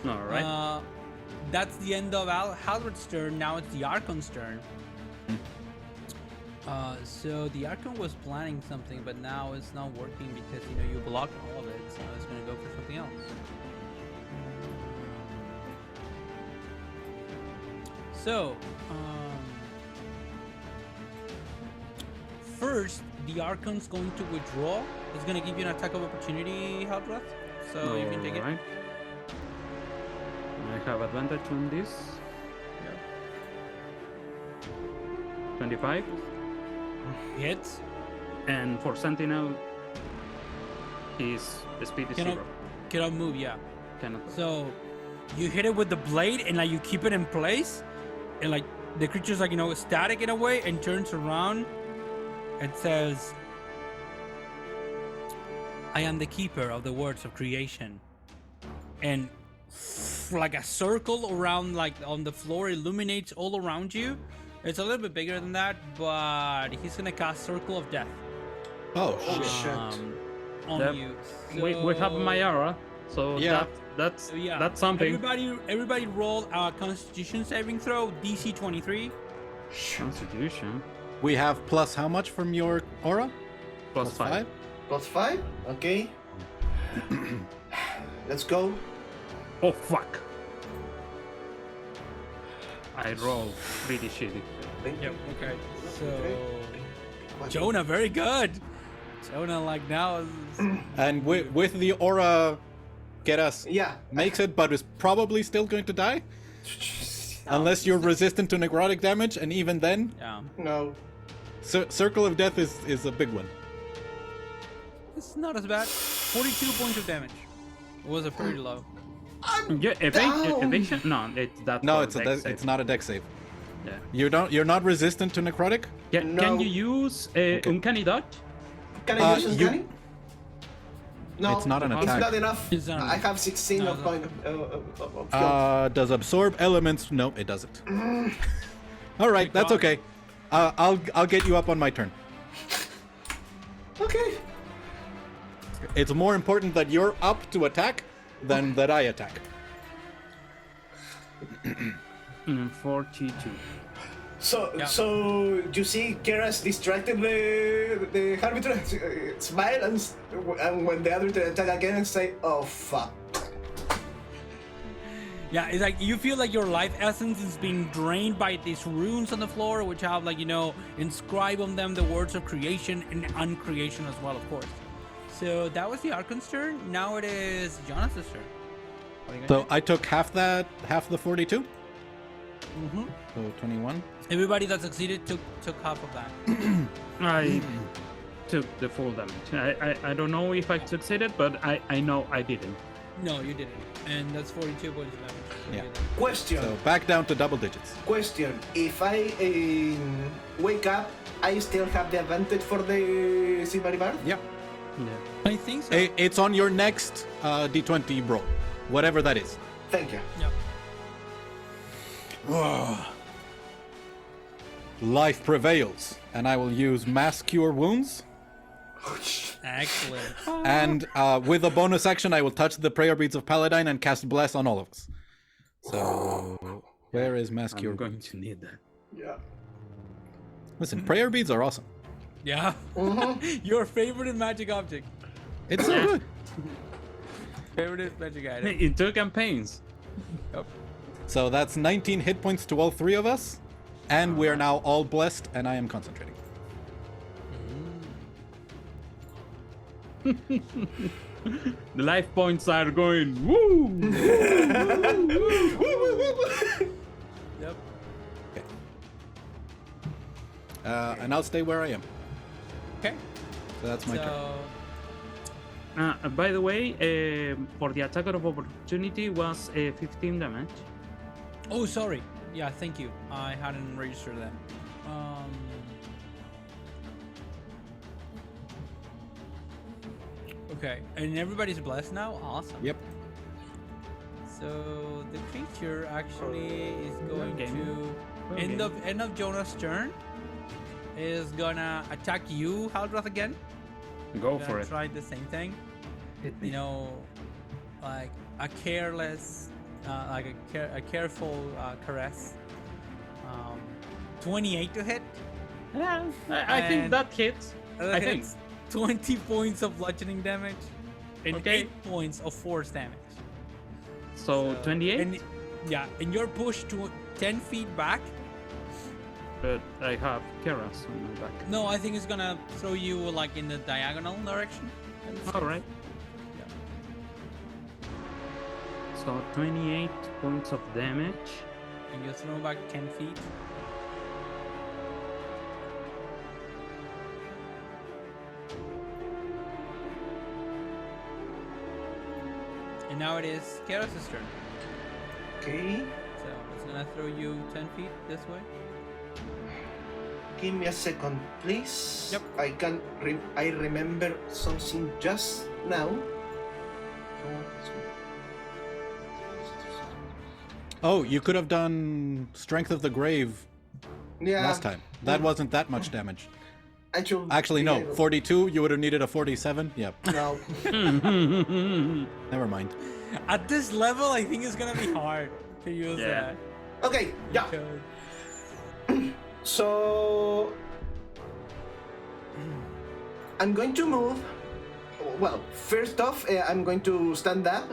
All right. That's the end of Halberd's turn. Now it's the Archon's turn. So the Archon was planning something, but now it's not working because you blocked all of it. So it's gonna go for something else. So, first, the Archon's going to withdraw. It's going to give you an attack of opportunity, Haldrath. So you can take it. Alright. I have advantage on this. 25. Hits. And for Sentinel, his speed is Cannot- 0. Cannot move, yeah. Cannot. So you hit it with the blade and you keep it in place. And the creature's static in a way and turns around. It says, I am the keeper of the words of creation. And like a circle around, on the floor, illuminates all around you. It's a little bit bigger than that, but he's gonna cast Circle of Death Oh, Oh, shit. shit. on Yep. you. We have So- Mayara, so Yeah. that's Yeah. that's something. Everybody roll a Constitution saving throw, DC 23. Constitution We have plus how much from your aura? plus 5. Plus 5? Okay. Let's go. Oh fuck! I rolled pretty shitty. Yep. Okay. So What? Jonah, very good. Jonah, now is And with the aura, get us Yeah. makes it, but is probably still going to die unless you're resistant to necrotic damage, and even then, yeah. No. Circle of Death is a big one. It's not as bad. 42 points of damage. It was a pretty low. Yeah, down. evasion? No, that's No, for it's dex save. it's not a dex save. Yeah. You're not resistant to necrotic. Can No. you use Uncanny Dodge? Can I use you- Uncanny? No. It's not an It's attack. not enough. It's not I enough. have 16 No, of no. point of skill. Does absorb elements? No, it doesn't. All right, that's God. okay. I'll get you up on my turn. Okay. It's more important that you're up to attack than that I attack. 42. So you see Kera's distracted the arbiter smile and when the arbiter attack again and say, oh fuck. Yeah, it's like you feel like your life essence is being drained by these runes on the floor, which have inscribed on them the words of creation and uncreation as well, of course. So that was the Archon's turn. Now it is Jonathan's turn. What are you gonna So I took half the 42. do? Mhm. So 21. Everybody that succeeded took half of that. I took the full damage. I don't know if I succeeded, but I know I didn't. No, you didn't. And that's 42 points of damage. So you Yeah. didn't. Question. So back down to double digits. Question. If I wake up, I still have the advantage for the Silvery Bar? Yeah. Yeah. I think so. It's on your next D20 roll, whatever that is. Thank you. Yep. Life prevails, and I will use Mass Cure Wounds. Excellent. And with a bonus action, I will touch the prayer beads of Paladine and cast Bless on all of us. So, where is Mass Cure I'm going Wounds? to need that. Yeah. Listen, prayer beads are awesome. Yeah. Your favorite magic object. It's so good. Favorite magic item. In 2 campaigns. Yep. So that's 19 hit points to all 3 of us, and we are now all blessed, and I am concentrating. The life points are going woo. And I'll stay where I am. Okay. So that's my turn. By the way, for the attack of opportunity was 15 damage. Oh, sorry. Yeah, thank you. I hadn't registered that. Okay, and everybody's blessed now. Awesome. Yep. So the creature actually is going Okay. to Okay. end of Jonah's turn. Is gonna attack you, Haldroth, again. Go Gonna for it. Try the same thing. You know, like a careless, like a careful caress. 28 to hit. Yeah, I think And- that hits. I think. Hits 20 points of bludgeoning damage and Okay. 8 points of force damage. So 28. And, yeah, and you're pushed to 10 feet back. But I have Keras on my back. No, I think it's gonna throw you like in the diagonal direction. All right. Yeah. So 28 points of damage. And you throw back 10 feet. And now it is Keros' turn. Okay. So it's gonna throw you 10 feet this way. Give me a second, please. Yep. I remember something just now. Oh, you could have done Strength of the Grave Yeah. last time. That wasn't that much damage. Actually, No, 42, you would have needed a 47. Yep, No. never mind. At this level, I think it's gonna be hard to use Yeah. that. Okay. Yeah. because- So I'm going to move. Well, first off, I'm going to stand up.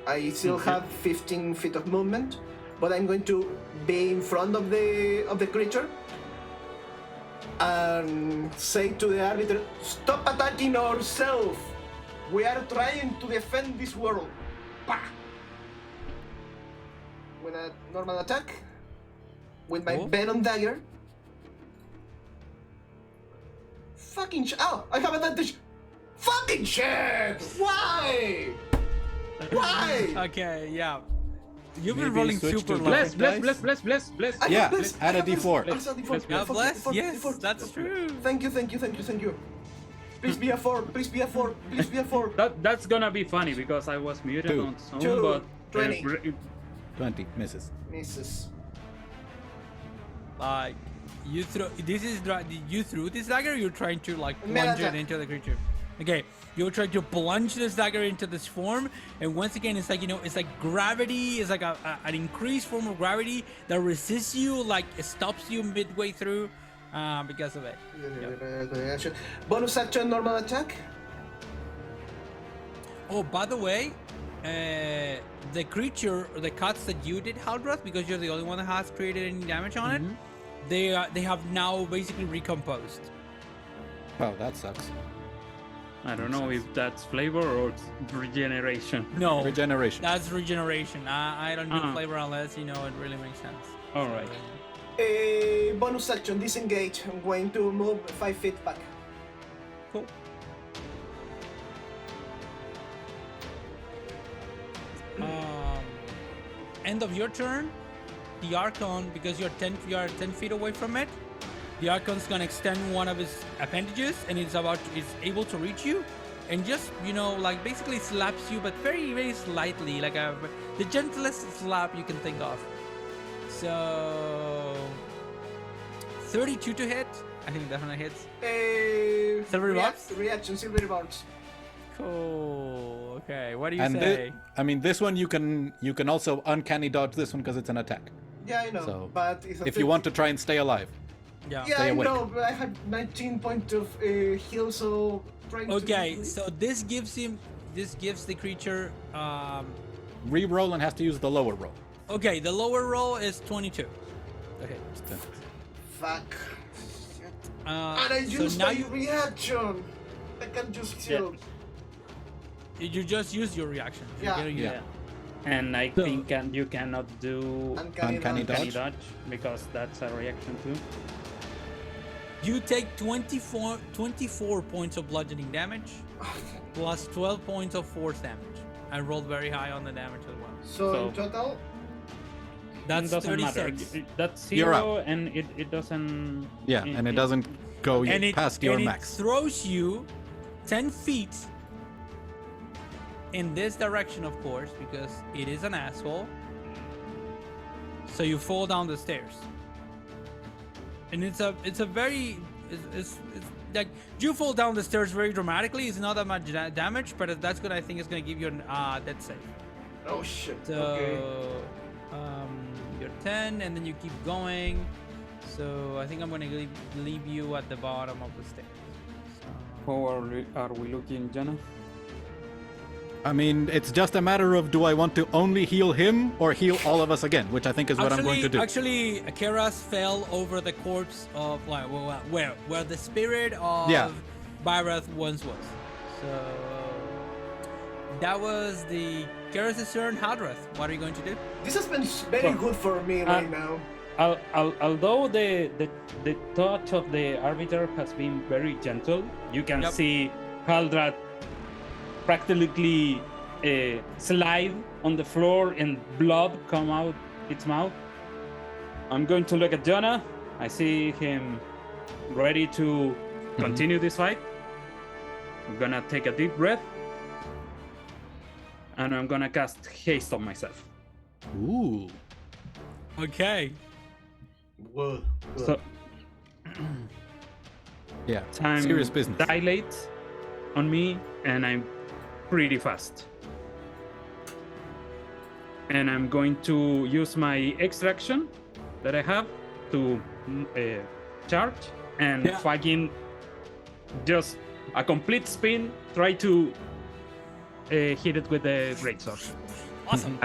I still have 15 feet of movement, but I'm going to be in front of the creature and say to the arbiter, "Stop attacking ourselves. We are trying to defend this world." Bah! With a normal attack, with my Oh. venom dagger. Fucking oh! I have advantage. Fucking shit! Why? Why? Okay, yeah. You've been Maybe rolling switch super to low. Bless, bless, Dice? bless, bless, bless, bless. I Yeah, have bless, add I a have bless, D4. I have D4. Bless, God bless, bless. D4, Yes, D4. that's true. Thank you, thank you, thank you, thank you. Please be a 4, please be a 4, please be a 4. That's gonna be funny because I was muted Two. on some, Two. but 20. 20 misses. Misses. Like, you throw. This is you threw this dagger. Or you're trying to like Melee plunge it attack. into the creature. Okay, you're trying to plunge this dagger into this form, and once again, it's like it's like gravity. It's like an increased form of gravity that resists you, like it stops you midway through, because of it. Action. Bonus action, normal attack. Oh, by the way, the creature, the cuts that you did, Haldroth, because you're the only one that has created any damage on it, they have now basically recomposed. Wow, that sucks. I don't know if that's flavor or it's regeneration. No, Regeneration. that's regeneration. I don't do Uh-huh. flavor unless it really makes sense. All right. Bonus action, disengage. I'm going to move 5 feet back. Cool. End of your turn, the Archon, because you are 10 feet away from it, the Archon's gonna extend one of his appendages and it's able to reach you and just like basically slaps you, but very very slightly, like the gentlest slap you can think of. So 32 to hit. I think definitely hits. Silvery barbs? Reaction, silvery barbs. Cool. Okay, what do you And say? this one you can also uncanny dodge this one because it's an attack. Yeah, I know. So, but it's a If you want to try and stay alive. Yeah. Yeah, stay I awake. know, but I have 19 points of heal, so trying to... Okay, so this gives the creature Re-roll and has to use the lower roll. okay, the lower roll is 22. Okay. Fuck. And And I used now my reaction. I can just heal. you just use your reaction. You Yeah. gotta use Yeah. it. And I think you cannot do Uncanny Uncanny dodge. any dodge? dodge because that's a reaction too. You take 24 points of bludgeoning damage, plus 12 points of force damage. I rolled very high on the damage as well. So in total, That's doesn't 36. matter. That's You're 0, and it doesn't. Yeah, and it doesn't go past your and max. it throws you 10 feet in this direction, of course, because it is an asshole. So you fall down the stairs. And it's a very it's like you fall down the stairs very dramatically. It's not that much damage, but that's gonna, I think, is gonna give you a death save. oh shit. So you're 10, and then you keep going. So I think I'm gonna leave you at the bottom of the stairs. So, How are we looking, Jenna? I mean, it's just a matter of do I want to only heal him or heal all of us again, which I think is what I'm going to do. Actually, Keras fell over the corpse of where the spirit of Byrath once was. So that was the Keras' turn. Hadrath, what are you going to do? This has been very good for me right now. Although the touch of the arbiter has been very gentle, you can see Haldrat practically slide on the floor and blood come out its mouth. I'm going to look at Jonah. I see him ready to continue this fight. I'm gonna take a deep breath, and I'm gonna cast haste on myself. Ooh. Okay. Good. So Yeah, time serious business. dilates on me, and I'm pretty fast. And I'm going to use my extraction that I have to charge and fucking just a complete spin, try to hit it with the greatsword. Awesome.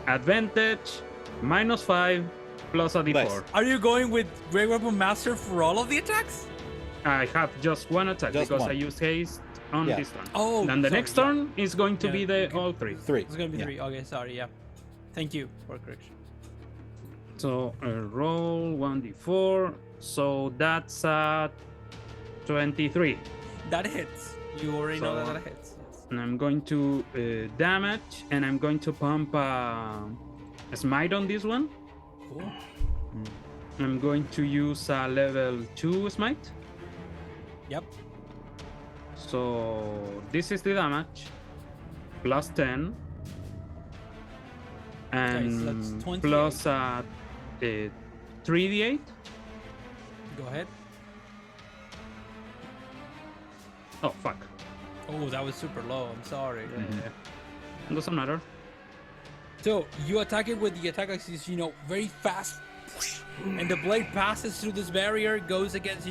Advantage, -5, plus a d4. Nice. Are you going with Great Weapon Master for all of the attacks? I have just one attack Just because one. I used haste on Yeah. this turn. Oh, and the sorry, next turn is going to be the all 3. 3. It's gonna be 3. Okay, sorry. Yeah. Thank you for correction. So roll 1d4. So that's 23. That hits. You already know So- that hits. Yes. And I'm going to damage, and I'm going to pump a smite on this one. Cool. I'm going to use a level 2 smite. Yep. So this is the damage, plus 10, and so that's 28. plus 3d8. Go ahead. Oh fuck! Oh, that was super low. I'm sorry. Doesn't matter. So you attack it with the attack axis, very fast, and the blade passes through this barrier, goes against,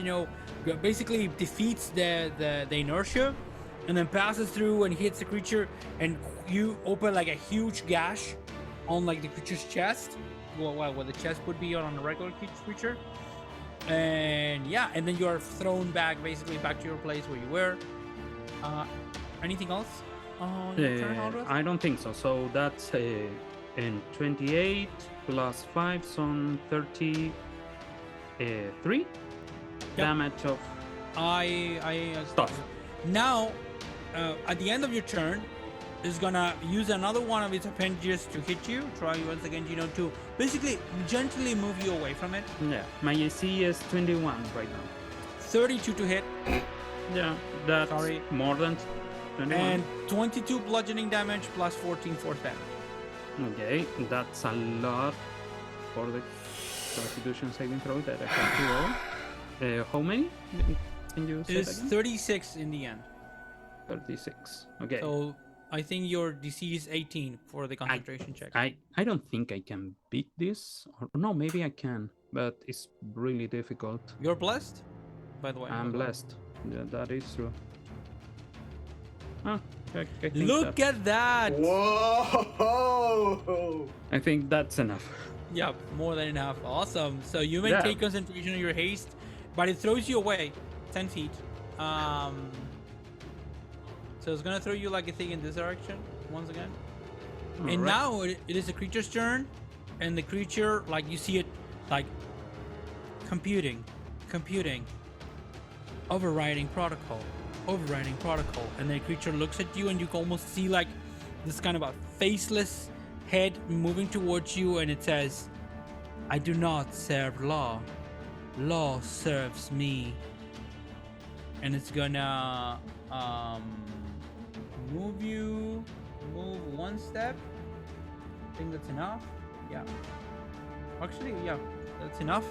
basically defeats the inertia, and then passes through and hits the creature, and you open like a huge gash on like the creature's chest, what the chest would be on a regular creature, and and then you are thrown basically back to your place where you were. Anything else? I don't think so. So that's in 28 plus 5, so 33 damage of I stuff. Now, at the end of your turn, is gonna use another one of its appendages to hit you. Try once again, to basically gently move you away from it. Yeah, my AC is 21 right now. 32 to hit, Yeah, that's Sorry. more than 21. and 22 bludgeoning damage plus 14 force damage. Okay, that's a lot for the Constitution saving throw that I have to roll. How many? Can you say It's that again? 36 in the end. 36. Okay. So I think your DC is 18 for the concentration check. I don't think I can beat this. Or no, maybe I can, but it's really difficult. You're blessed, by the way. I'm blessed. Yeah, that is true. I think Look at that! Whoa! I think that's enough. Yeah, more than enough. Awesome. So you may Yeah. take concentration on your haste, but it throws you away 10 feet. So it's gonna throw you like a thing in this direction once again. And Alright. now it is the creature's turn, and the creature, like you see it, like computing, overriding protocol, and the creature looks at you, and you can almost see like this kind of a faceless head moving towards you, and it says, "I do not serve law. Law serves me." And it's gonna move one step. I think that's enough. Yeah. Actually, yeah, that's enough.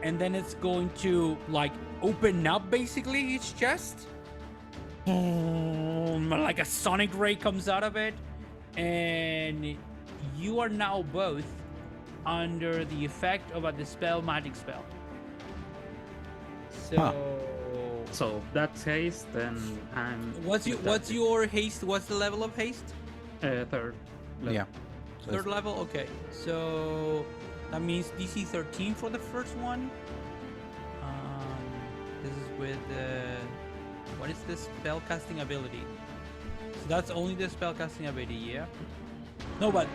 And then it's going to like open up basically its chest. Boom, like a sonic ray comes out of it, and you are now both under the effect of a dispel magic spell. So, So that's haste, and I'm. what's your haste? What's the level of haste? Third. level. Yeah. Third level. Okay, so that means DC 13 for the first one. This is with what is this spellcasting ability? So that's only the spellcasting ability, yeah. No, but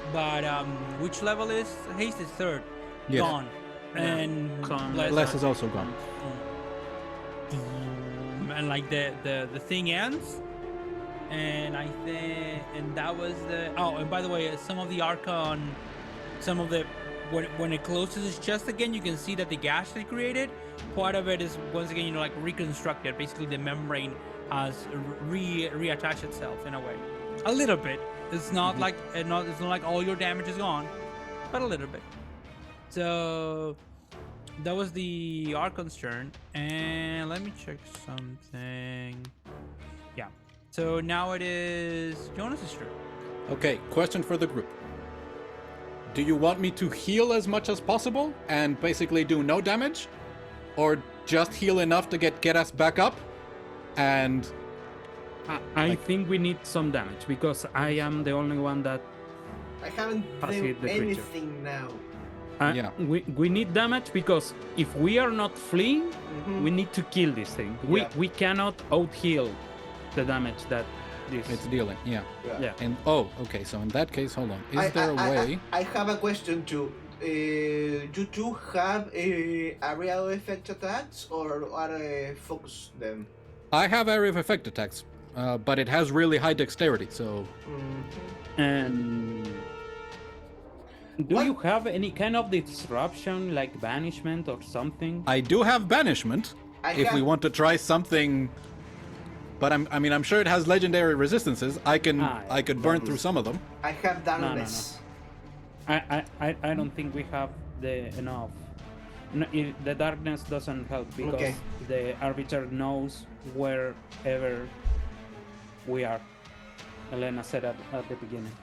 which level is haste? Is third. Yes. Gone. And Bless is also gone. And like the thing ends, and I think, and that was the. Oh, and by the way, some of the Archon, some of the when it closes its chest again, you can see that the gash they created, part of it is once again, like reconstructed. Basically, the membrane has reattached itself in a way, a little bit. It's not like it's not like all your damage is gone, but a little bit. So that was the Archon's turn, and let me check something. Yeah. So now it is Jonas's turn. Okay, question for the group. Do you want me to heal as much as possible and basically do no damage? Or just heal enough to get us back up? And I think we need some damage because I am the only one that. I haven't Pass done hit the creature. anything now. Yeah. We need damage because if we are not fleeing, we need to kill this thing. We cannot out heal the damage that this. it's dealing, yeah. Yeah. And okay, so in that case, hold on. Is there a way? I have a question too. You two have area of effect attacks or are focus them? I have area of effect attacks, but it has really high dexterity, so And do What? you have any kind of disruption like banishment or something? I do have banishment if we want to try something. But I'm sure it has legendary resistances. I could burn through some of them. I have Darkness. I don't think we have enough. No, the darkness doesn't help because the arbiter knows wherever we are. Elena said at the beginning.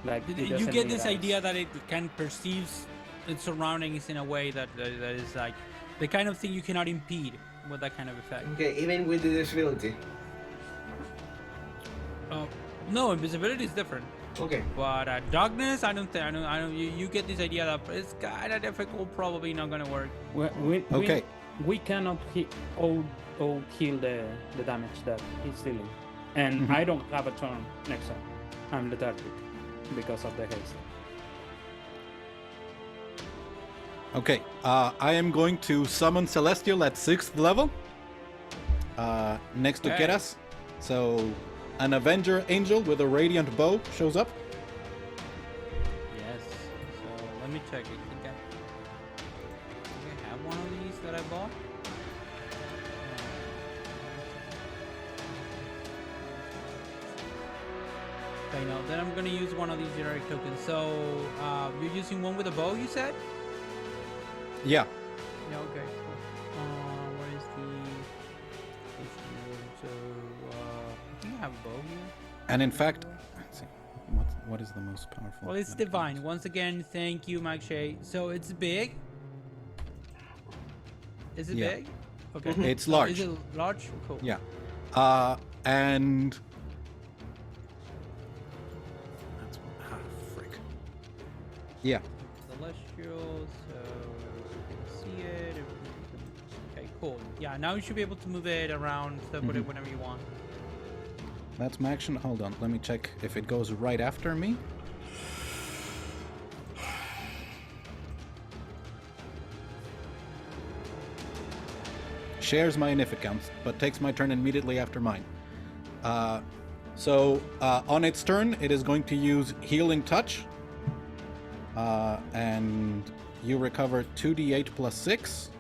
Like it You doesn't get need this us. idea that it can perceive its surroundings in a way that is like the kind of thing you cannot impede with that kind of effect. Okay, even with the disability. No, invisibility is different. Okay. But darkness, I don't think. I don't. You get this idea that it's kind of difficult. Probably not gonna work. Okay. We cannot heal the damage that he's dealing, and I don't have a turn next time. I'm lethargic because of the haste. Okay, I am going to summon Celestial at 6th level. Next to Okay. Keras. So, an Avenger Angel with a Radiant Bow shows up. Yes. So let me check. I think I have one of these that I bought. Okay, no. Then I'm gonna use one of these generic tokens. So you're using one with a bow, you said? Yeah. Yeah. Okay. Cool. What is the? So I think I have a bow here. And in fact, let's see. What is the most powerful? Well, it's that it divine. is? Once again, thank you, Mike Shea. So it's big. Is it Yeah. big? Okay. It's large. Is it large? Cool. Yeah. And that's frick. Yeah. Celestial. So you can see it. Okay, cool. Yeah, now you should be able to move it around. So put it whenever you want. That's my action. Hold on. Let me check if it goes right after me. shares my inif account, but takes my turn immediately after mine. So on its turn, it is going to use Healing Touch, and you recover 2d8 plus 6.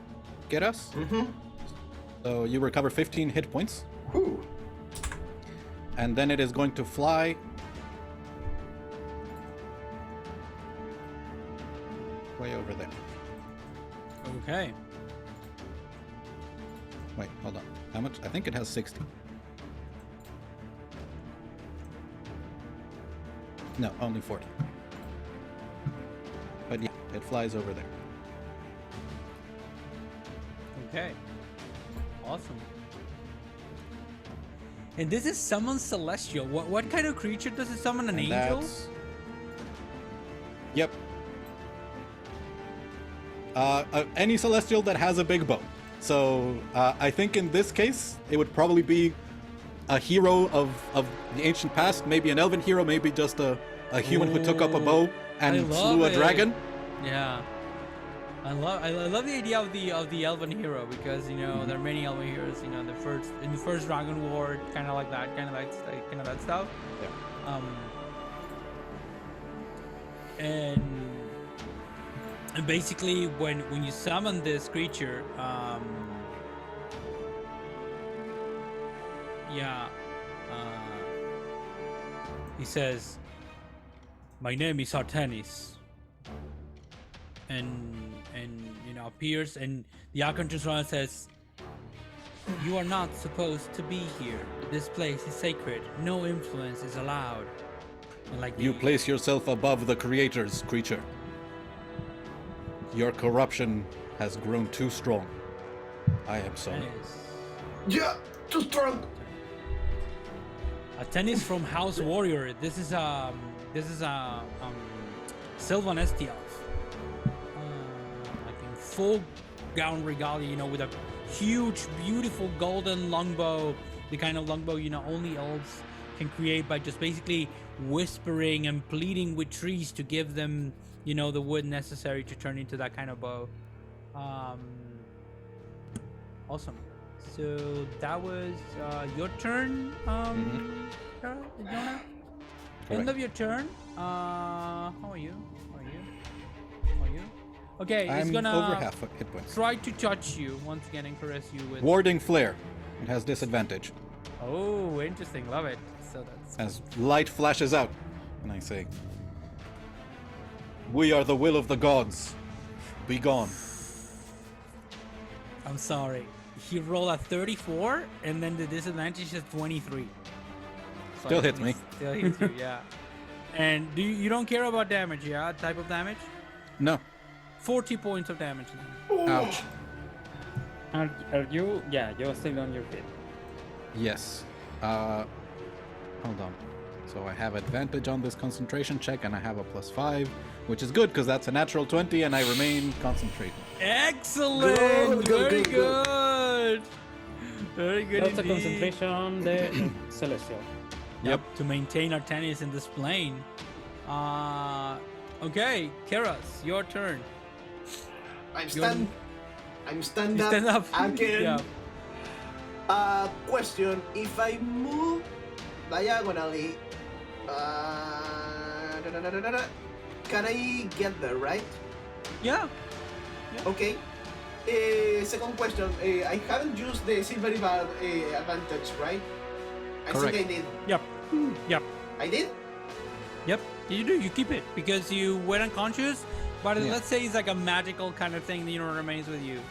Get us? Mm-hmm. So you recover 15 hit points. Whew. And then it is going to fly way over there. Okay. Wait, hold on. How much? I think it has 60. No, only 40. But yeah, it flies over there. Okay. Awesome. And this is summon celestial. What kind of creature does it summon? An And angel? Yep. Any celestial that has a big bow. So I think in this case, it would probably be a hero of the ancient past, maybe an elven hero, maybe just a human who took up a bow I and love slew a it. dragon. Yeah. I love the idea of the elven hero, because there are many elven heroes. In the first Dragon War, kind of like that stuff. Yeah. And basically when you summon this creature, he says, "My name is Artenis," and appears, and the Archangel Ron says, "You are not supposed to be here. This place is sacred. No influence is allowed." And like You place yourself above the creators, creature. Your corruption has grown too strong. I am sorry. Yeah, too strong. A tennis from House Warrior. This is Sylvan Estioff. Like in full gown regalia, with a huge, beautiful golden longbow. The kind of longbow, only elves can create by just basically whispering and pleading with trees to give them, the wood necessary to turn into that kind of bow. Awesome. So that was your turn, Jonah? End of your turn. How are you? Okay, it's I'm gonna over half hit points. try to touch you once again and caress you with. Warding Flare. It has disadvantage. Oh, interesting. Love it. So that's As light flashes out, and I say, "We are the will of the gods. Be gone." I'm sorry. He rolled a 34, and then the disadvantage is 23. So Still hits me. Still hits you, yeah. And you don't care about damage, yeah? Type of damage? No. 40 points of damage then. Ouch. Are you? Yeah, you're still on your feet. Yes. Hold on. So I have advantage on this concentration check, and I have a +5, which is good because that's a natural 20, and I remain concentrated. Excellent! Very good! Very good That's a indeed. concentration, the celestial. Yep. To maintain our tennis in this plane. Okay, Keras, your turn. I'm You're- stand You up, stand up. again. Yeah. Question: if I move diagonally, can I get there, right? Yeah. Okay. Second question: I haven't used the silvery bar advantage, right? I Correct. think I did. Yep. Yep. I did. Yep. You do. You keep it because you went unconscious. But Yeah. let's say it's like a magical kind of thing that remains with you.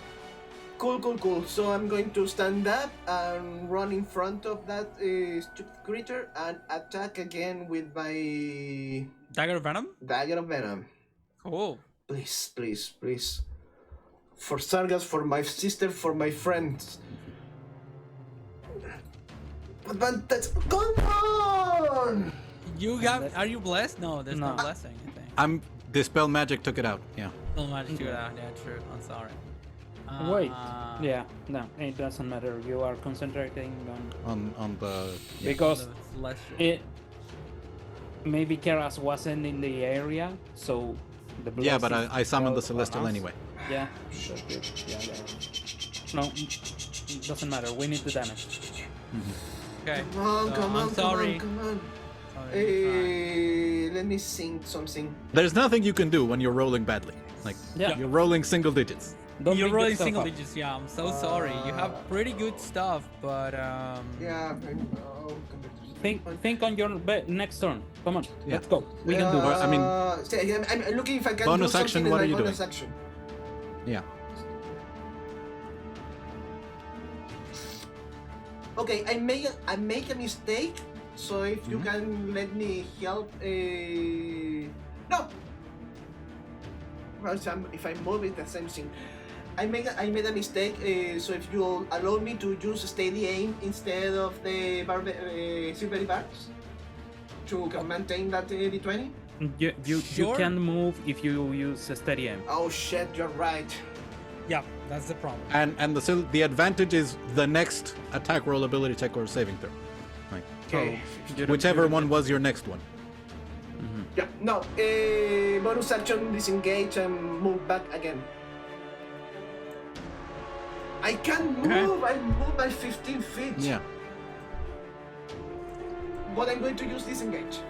Cool. So I'm going to stand up and run in front of that stupid creature and attack again with my Dagger of Venom. dagger of venom. Cool. Please. For Sargas, for my sister, for my friends. But that's... Come on! You got? Are you blessed? No, there's no No. blessing. I think. Dispel magic took it out. Yeah. Still managed to get out. Yeah, true. I'm sorry. Wait. Yeah. No, it doesn't matter. You are concentrating On the because Celestial. it. Maybe Keras wasn't in the area, so the yeah, but blessing I summoned the fell on celestial us. anyway. Yeah. That's good. Yeah. No, doesn't matter. We need the damage. Okay. Come on, so come on, I'm sorry. come on. Sorry, Let me think something. There's nothing you can do when you're rolling badly. Like, Yeah. you're rolling single digits. Don't You're beat rolling yourself single up. digits, yeah. I'm so sorry. You have pretty good stuff, but Yeah. Think on your next turn. Come on, Yeah. let's go. We can do Or, this. I mean, I'm looking if I can bonus do action, something what in are my you doing? bonus action. Yeah. Okay, I make a mistake. So if you can let me help. No. Well, if I move it, the same thing. I made a mistake. So if you allow me to use steady aim instead of the silvery barbs to maintain that d20. You Sure. can move if you use a steady aim. Oh shit, you're right. yeah, that's the problem. And the advantage is the next attack roll, ability check, or saving throw. Like, Okay. whichever one was your next one. Yeah. No. Bonus action, disengage, and move back again. I can move. I move by 15 feet. Yeah. But I'm going to use disengage.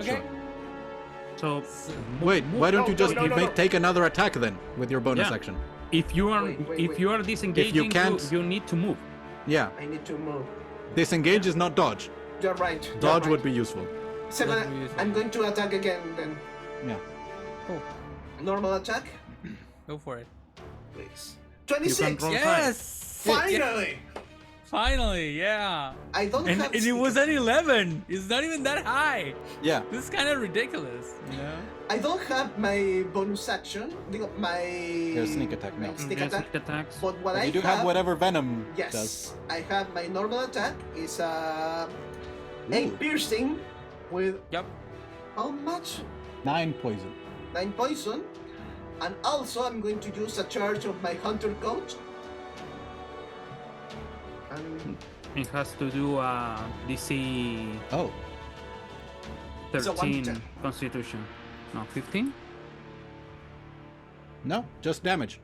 Okay. So Wait, why don't you just no. take another attack then with your bonus Yeah. action? if you are Wait. you are disengaging, can't- you need to move. Yeah. I need to move. Disengage is not dodge. You're right. Dodge would be useful. So That would be useful. I'm going to attack again then. Yeah. Cool. Normal attack, Go for it. please. You 26. can roll Yes! Finally. Finally, yeah. I don't And have. it was an 11. It's not even that high. Yeah. This is kind of ridiculous, you know? I don't have my bonus action. My Your sneak attack, no. my sneak Yes, attack. attacks. But what But I you do have whatever Venom Yes, does. I have my normal attack is 8 Ooh. piercing with Yep. how much? 9 poison. 9 poison, and also I'm going to use a charge of my hunter coat. And It has to do DC Oh. It's a 13 1d10. Constitution. No, 15? No, just damage.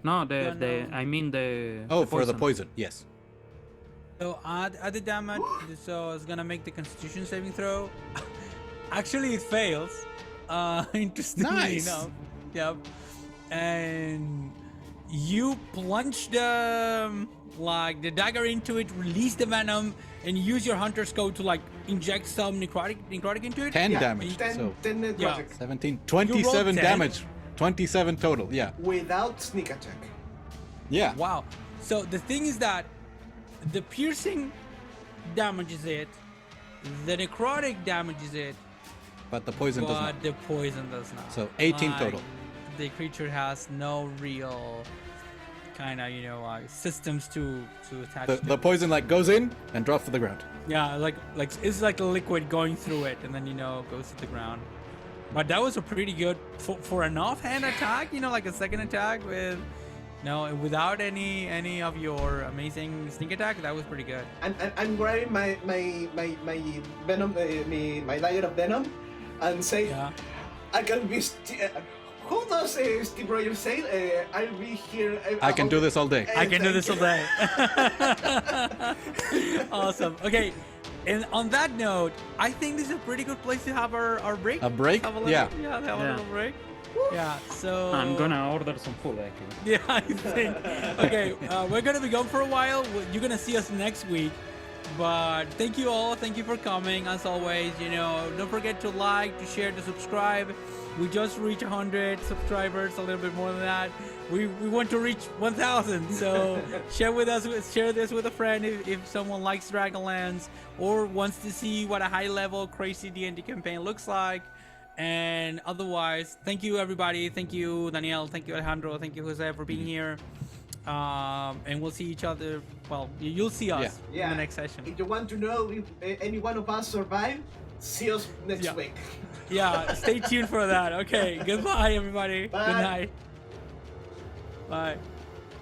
No, Yeah, no. I mean the. Oh, for the poison. Yes. So add the damage. So it's gonna make the Constitution saving throw. Actually, it fails. Interestingly Nice. enough. Yep. And you plunge the dagger into it, release the venom, and use your hunter's code to inject some necrotic into it. 10 yeah, damage. 10, So 10 necrotic 17, 27 10. damage. 27 total. Yeah. without sneak attack. Yeah. Wow. So the thing is that the piercing damages it, the necrotic damages it, But the poison does but not. the poison does not. So 18 Like, total. The creature has no real kind of systems to attach. The to. poison goes in and drops to the ground. Yeah, like it's like a liquid going through it, and then goes to the ground. But that was a pretty good for an offhand attack. Like a second attack without any of your amazing sneak attack. That was pretty good. I'm grabbing my venom, my dagger of venom, and say, Yeah. I can be. Who does Steve Rogers say? I'll be here. I can do this all day. I can do this all Thank day. Awesome. Okay. And on that note, I think this is a pretty good place to have our break. A break? Have a little, Yeah. Yeah, have a Yeah. little break. Yeah, so... I'm gonna order some food actually. Yeah, I think. Okay, we're gonna be gone for a while. You're gonna see us next week. But thank you all. Thank you for coming. As always, don't forget to like, to share, to subscribe. We just reached 100 subscribers, a little bit more than that. We want to reach 1,000. So share this with a friend if someone likes Dragonlance or wants to see what a high-level crazy D&D campaign looks like. And otherwise, thank you everybody. Thank you Daniel. Thank you Alejandro. Thank you Jose for being here. And we'll see each other. Well, you'll see us in the next session. If you want to know if any one of us survive, see us next week. Yeah, stay tuned for that. Okay, goodbye everybody. Bye. Good night. Bye.